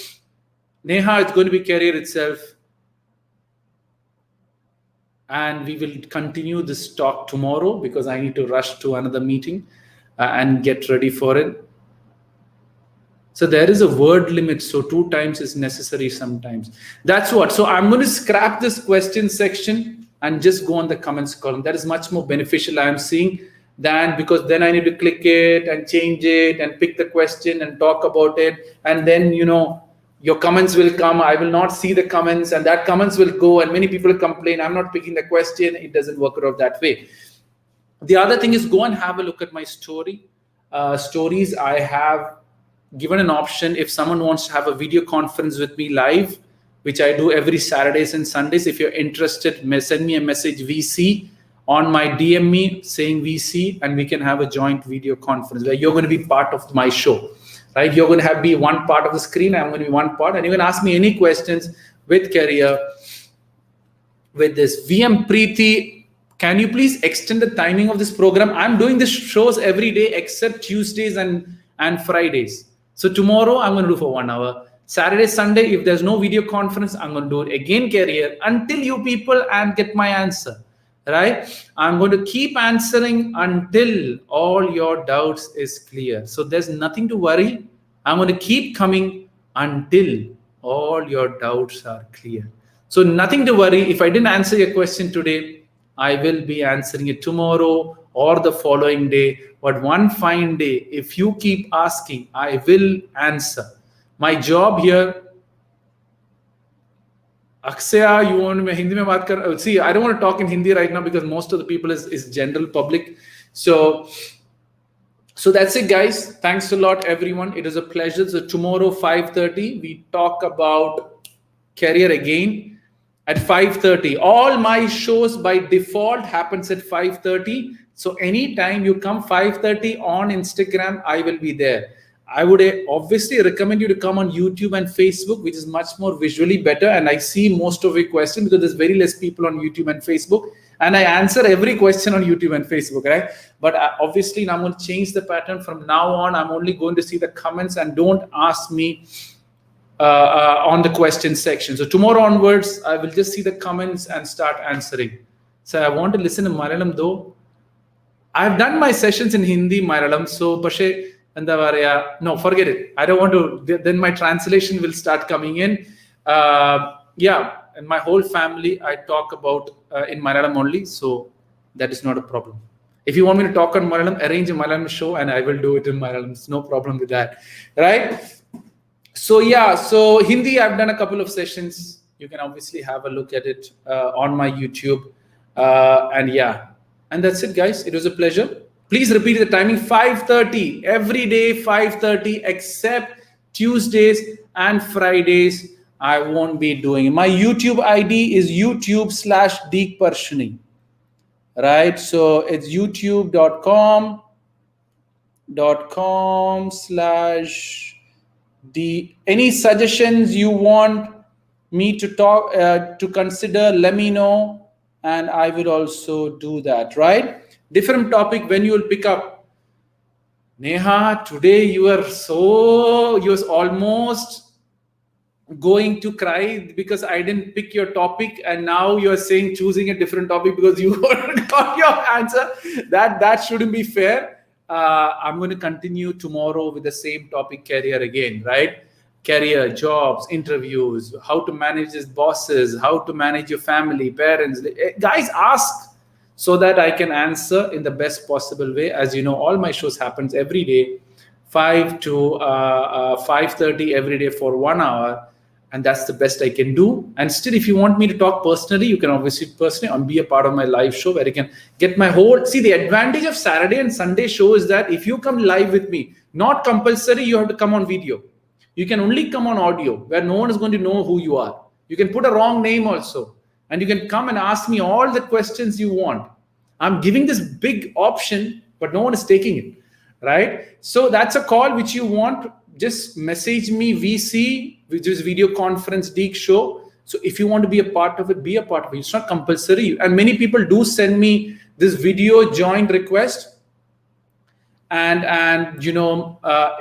Neha, it's going to be career itself, and we will continue this talk tomorrow because I need to rush to another meeting and get ready for it. So there is a word limit, so 2 times is necessary sometimes. That's what. So I'm going to scrap this question section and just go on the comments column. That is much more beneficial, I'm seeing, than, because then I need to click it and change it and pick the question and talk about it, and then your comments will come. I will not see the comments, and that comments will go, and many people complain I'm not picking the question. It doesn't work out that way. The other thing is, go and have a look at my stories. I have given an option if someone wants to have a video conference with me live, which I do every Saturdays and Sundays. If you're interested, send me a message VC on my DM me saying VC, and we can have a joint video conference where you're going to be part of my show, right? You're going to be one part of the screen. I'm going to be one part, and you can ask me any questions with career with this. VM Preeti, can you please extend the timing of this program? I'm doing these shows every day except Tuesdays and Fridays. So tomorrow I'm going to do for 1 hour. Saturday, Sunday, if there's no video conference, I'm going to do it again career until you people and get my answer. Right? I'm going to keep answering until all your doubts is clear. So there's nothing to worry. I'm going to keep coming until all your doubts are clear. So nothing to worry. If I didn't answer your question today, I will be answering it tomorrow or the following day. But one fine day, if you keep asking, I will answer. My job here, Aksaya, you want me Hindi mein baat kar? See, I don't want to talk in Hindi right now because most of the people is general public. So that's it, guys. Thanks a lot, everyone. It is a pleasure. So tomorrow, 5:30, we talk about career again at 5:30. All my shows by default happens at 5:30. So anytime you come 5:30 on Instagram, I will be there. I would obviously recommend you to come on YouTube and Facebook, which is much more visually better. And I see most of your questions because there's very less people on YouTube and Facebook. And I answer every question on YouTube and Facebook, right? But obviously, now I'm going to change the pattern. From now on, I'm only going to see the comments and don't ask me on the question section. So tomorrow onwards, I will just see the comments and start answering. So I want to listen to Malayalam though. I've done my sessions in Hindi, Malayalam. So, no, forget it. I don't want to. Then my translation will start coming in. And my whole family, I talk about in Malayalam only. So that is not a problem. If you want me to talk on Malayalam, arrange a Malayalam show and I will do it in Malayalam. It's no problem with that, right? So Hindi, I've done a couple of sessions. You can obviously have a look at it on my YouTube. And that's it, guys. It was a pleasure. Please repeat the timing, 5:30 every day, 5:30 except Tuesdays and Fridays. I won't be doing it. My YouTube ID is YouTube/Deek Parassini. Right? So it's youtube.com/D. Any suggestions you want me to talk to consider, let me know. And I will also do that, right? Different topic when you will pick up. Neha, today you was almost going to cry because I didn't pick your topic, and now you're saying choosing a different topic because you got your answer. That shouldn't be fair. I'm going to continue tomorrow with the same topic, career again, right? Career, jobs, interviews, how to manage his bosses, how to manage your family, parents. Guys, ask so that I can answer in the best possible way. As you know, all my shows happens every day, 5 to 5:30 every day for 1 hour. And that's the best I can do. And still, if you want me to talk personally, you can obviously personally be a part of my live show where you can get my whole... See, the advantage of Saturday and Sunday show is that if you come live with me, not compulsory, you have to come on video. You can only come on audio where no one is going to know who you are. You can put a wrong name also. And you can come and ask me all the questions you want. I'm giving this big option, but no one is taking it, right? So that's a call which you want. Just message me VC, which is video conference Deek show. So if you want to be a part of it, be a part of it. It's not compulsory. And many people do send me this video join request. And you know, I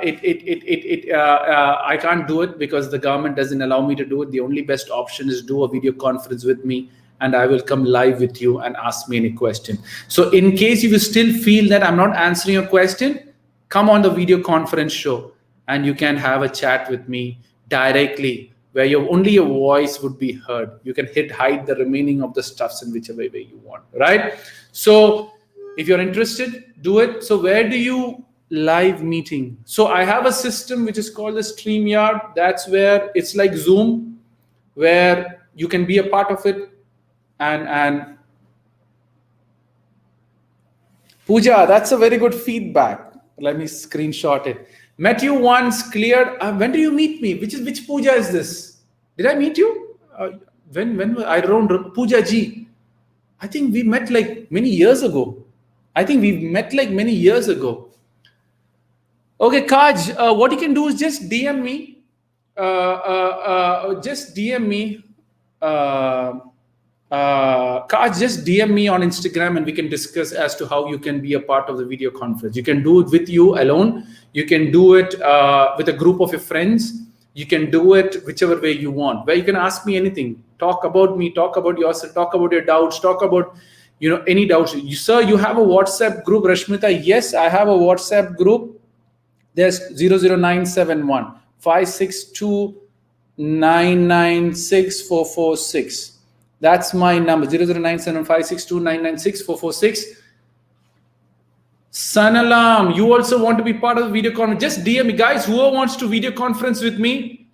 can't do it because the government doesn't allow me to do it. The only best option is do a video conference with me, and I will come live with you and ask me any question. So in case you still feel that I'm not answering your question, come on the video conference show and you can have a chat with me directly where only your voice would be heard. You can hide the remaining of the stuffs in whichever way you want, right? So if you're interested, do it. So where do you live meeting? So I have a system which is called the StreamYard. That's where it's like Zoom, where you can be a part of it. And Pooja, that's a very good feedback. Let me screenshot it. Met you once, cleared. When do you meet me? Which Pooja is this? Did I meet you? When I don't know. Pooja ji. I think we met like many years ago. Okay, Kaj, what you can do is just DM me. Kaj, just DM me on Instagram and we can discuss as to how you can be a part of the video conference. You can do it with you alone. You can do it with a group of your friends. You can do it whichever way you want, where you can ask me anything. Talk about me, talk about yourself, talk about your doubts, talk about any doubts. Sir, you have a WhatsApp group, Rashmita? Yes, I have a WhatsApp group. There's 00971 562 996 446. That's my number, 00971 562 996 446. Sanalam, you also want to be part of the video conference? Just DM me. Guys, whoever wants to video conference with me,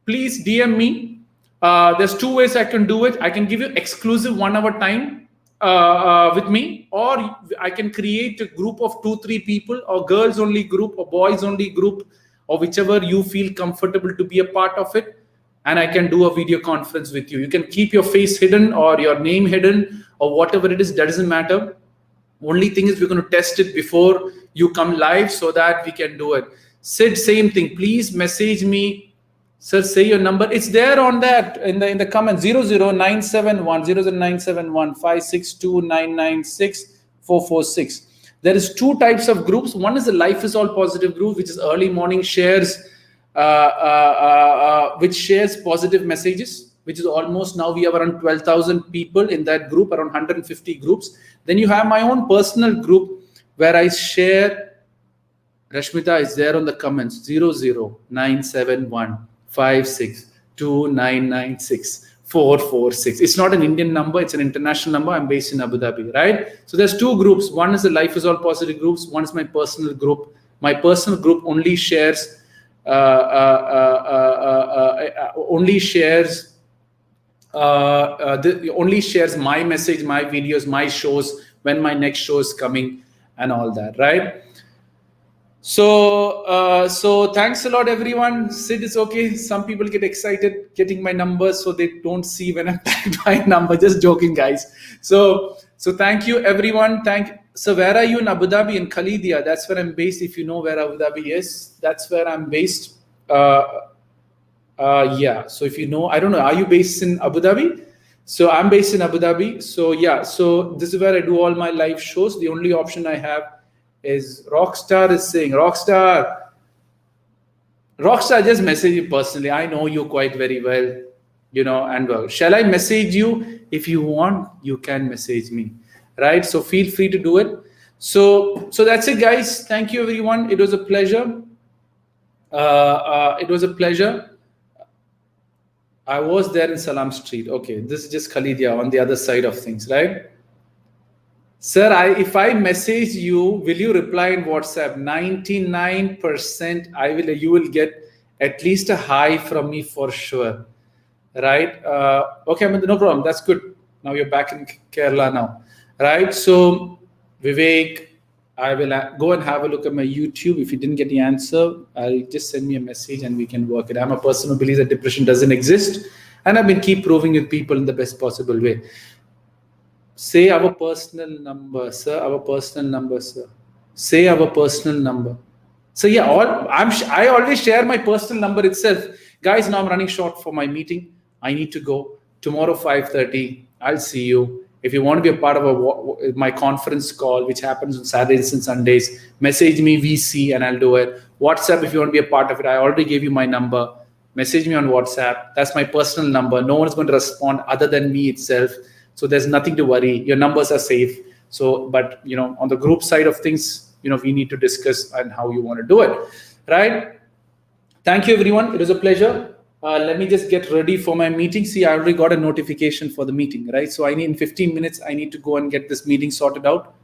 please DM me. There's 2 ways I can do it. I can give you exclusive 1 hour time with me, or I can create a group of 2-3 people, or girls only group, or boys only group, or whichever you feel comfortable to be a part of it. And I can do a video conference with you. You can keep your face hidden or your name hidden or whatever it is, that doesn't matter. Only thing is we're going to test it before you come live so that we can do it. Sid, same thing. Please message me. Sir, say your number. It's there on that in the comments. 00971 00971 562 446. There is two types of groups. One is the Life is All Positive group, which is early morning shares, which shares positive messages, which is almost now we have around 12,000 people in that group, around 150 groups. Then you have my own personal group where I share. Rashmita is there on the comments. 00971 562 446. It's not an Indian number, it's an international number. I'm based in Abu Dhabi, right? So there's two groups. One is the Life is All Positive groups. One is my personal group. My personal group only shares only shares my message, my videos, my shows, when my next show is coming and all that, right? So thanks a lot, everyone. Sid, it's okay. Some people get excited getting my numbers, so they don't see when I type my number. Just joking, guys. So thank you, everyone. So where are you in Abu Dhabi? In Khalidia. That's where I'm based. If you know where Abu Dhabi is, that's where I'm based. Yeah. So if you know, I don't know. Are you based in Abu Dhabi? So I'm based in Abu Dhabi. So yeah. So this is where I do all my live shows. The only option I have is Rockstar is saying, Rockstar, just message you personally. I know you quite very well, and well. Shall I message you? If you want, you can message me, right? So feel free to do it. So that's it, guys. Thank you, everyone. It was a pleasure. It was a pleasure. I was there in Salam Street. Okay, this is just Khalidia on the other side of things, right? Sir, if I message you, will you reply in WhatsApp? 99% you will get at least a hi from me for sure, right? Okay, no problem. That's good. Now you're back in Kerala now, right? So Vivek, I will go and have a look at my YouTube. If you didn't get the answer, I'll just send me a message and we can work it. I'm a person who believes that depression doesn't exist, and I've been keep proving with people in the best possible way. Say our personal number, sir. Our personal number, sir. Say our personal number. So yeah, I always share my personal number itself. Guys, now I'm running short for my meeting. I need to go. Tomorrow 5:30. I'll see you. If you want to be a part of my conference call, which happens on Saturdays and Sundays, message me VC and I'll do it. WhatsApp, if you want to be a part of it, I already gave you my number. Message me on WhatsApp. That's my personal number. No one's going to respond other than me itself. So there's nothing to worry. Your numbers are safe. So, but on the group side of things, we need to discuss and how you want to do it, right? Thank you, everyone. It was a pleasure. Let me just get ready for my meeting. See, I already got a notification for the meeting, right? So in 15 minutes, I need to go and get this meeting sorted out.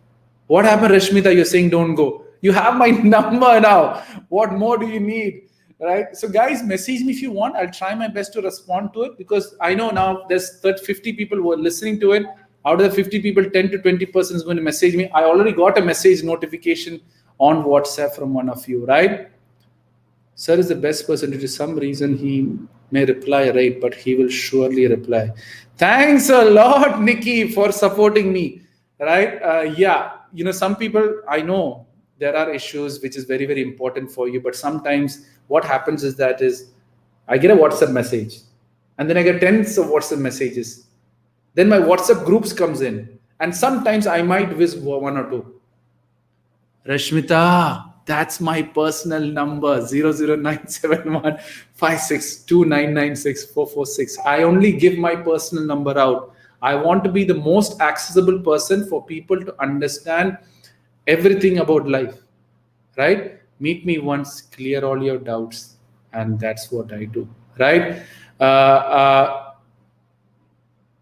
What happened, Rashmita? You're saying don't go. You have my number now. What more do you need? Right? So guys, message me if you want. I'll try my best to respond to it, because I know now there's 50 people who are listening to it. Out of the 50 people, 10 to 20% is going to message me. I already got a message notification on WhatsApp from one of you, right? Sir is the best person. Due to some reason, he may reply, right? But he will surely reply. Thanks a lot, Nikki, for supporting me, right? Yeah, some people, I know there are issues which is very, very important for you. But sometimes what happens is I get a WhatsApp message and then I get tens of WhatsApp messages. Then my WhatsApp groups comes in, and sometimes I might miss one or two. Rashmita, that's my personal number, 00971 562 446. I only give my personal number out. I want to be the most accessible person for people to understand everything about life, right? Meet me once, clear all your doubts, and that's what I do, right?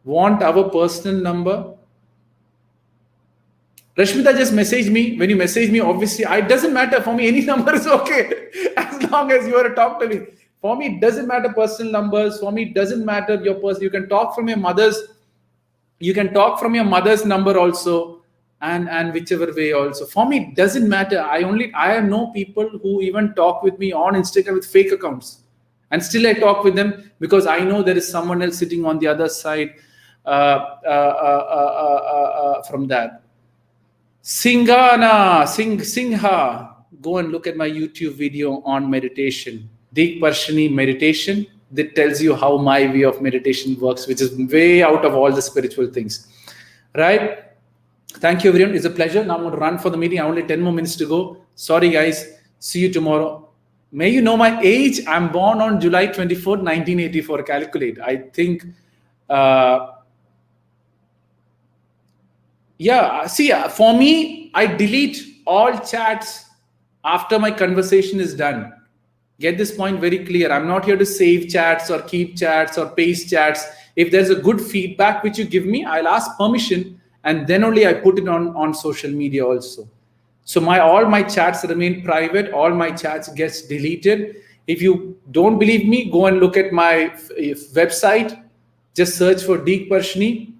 Want our personal number? Rashmita, just message me. When you message me, obviously, it doesn't matter. For me, any number is okay, as long as you want to talk to me. For me, it doesn't matter personal numbers. For me, it doesn't matter your person. You can talk from your mother's. You can talk from your mother's number also, and whichever way also. For me, it doesn't matter. I know people who even talk with me on Instagram with fake accounts, and still I talk with them because I know there is someone else sitting on the other side from that. Singha, go and look at my YouTube video on meditation, Deek Parassini meditation. That tells you how my way of meditation works, which is way out of all the spiritual things, right? Thank you, everyone. It's a pleasure. Now I'm going to run for the meeting. Only 10 more minutes to go. Sorry, guys. See you tomorrow. May you know my age. I'm born on July 24th, 1984. Calculate. I think, for me, I delete all chats after my conversation is done. Get this point very clear. I'm not here to save chats or keep chats or paste chats. If there's a good feedback which you give me, I'll ask permission, and then only I put it on social media also. So all my chats remain private. All my chats gets deleted. If you don't believe me, go and look at my website. Just search for Deek Parassini.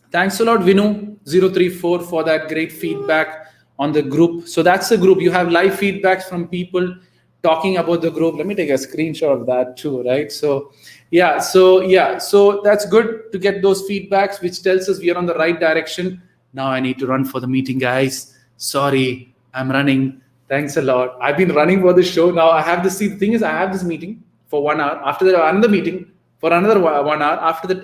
Thanks a lot, Vinu034, for that great feedback on the group. So that's the group. You have live feedbacks from people talking about the group. Let me take a screenshot of that too, right? So that's good to get those feedbacks, which tells us we are on the right direction. Now I need to run for the meeting, guys. Sorry, I'm running. Thanks a lot. I've been running for the show. Now I have this. See, the thing is, I have this meeting for 1 hour. After that, another meeting for another 1 hour.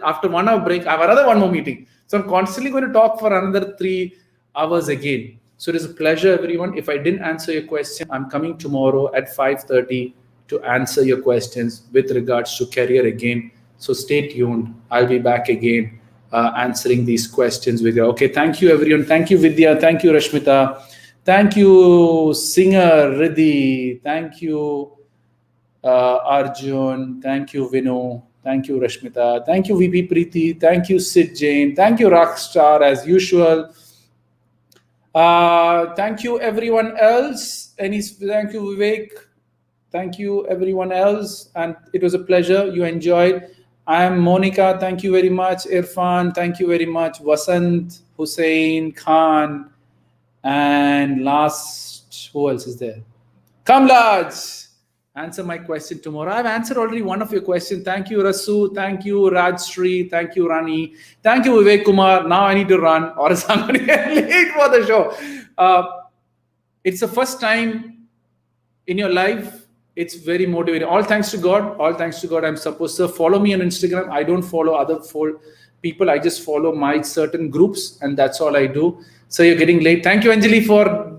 After 1 hour break, I have another one more meeting. So I'm constantly going to talk for another 3 hours again. So it is a pleasure, everyone. If I didn't answer your question, I'm coming tomorrow at 5:30 to answer your questions with regards to career again. So stay tuned. I'll be back again answering these questions with you. Okay, thank you, everyone. Thank you, Vidya. Thank you, Rashmita. Thank you, Singer Riddhi. Thank you, Arjun. Thank you, Vinu. Thank you, Rashmita. Thank you, VP Preeti. Thank you, Sid Jain. Thank you, Rockstar, as usual. Thank you, everyone else. Thank you, Vivek. Thank you, everyone else. And it was a pleasure. You enjoyed. I am Monica. Thank you very much. Irfan. Thank you very much. Vasant, Hussein, Khan. And last, who else is there? Kamlaj. Answer my question tomorrow. I've answered already one of your questions. Thank you, Rasu. Thank you, Rajshri. Thank you, Rani. Thank you, Vivek Kumar. Now I need to run, or else I'm going to get late for the show. It's the first time in your life. It's very motivating. All thanks to God. All thanks to God. I'm supposed to follow me on Instagram. I don't follow other people. I just follow my certain groups, and that's all I do. So you're getting late. Thank you, Anjali, for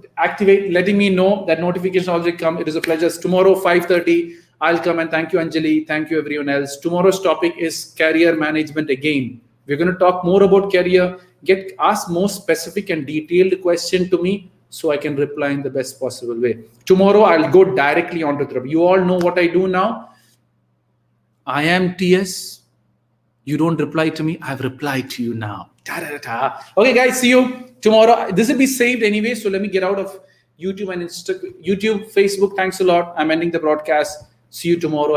letting me know that notification already come. It is a pleasure. Tomorrow, 5:30, I'll come, and thank you, Anjali. Thank you, everyone else. Tomorrow's topic is career management again. We're going to talk more about career. Ask more specific and detailed question to me so I can reply in the best possible way. Tomorrow, I'll go directly onto the topic. You all know what I do now. I am TS. You don't reply to me. I've replied to you now. Ta-da-da-da. Okay, guys, see you tomorrow. This will be saved anyway, so let me get out of YouTube and YouTube, Facebook. Thanks a lot. I'm ending the broadcast. See you tomorrow.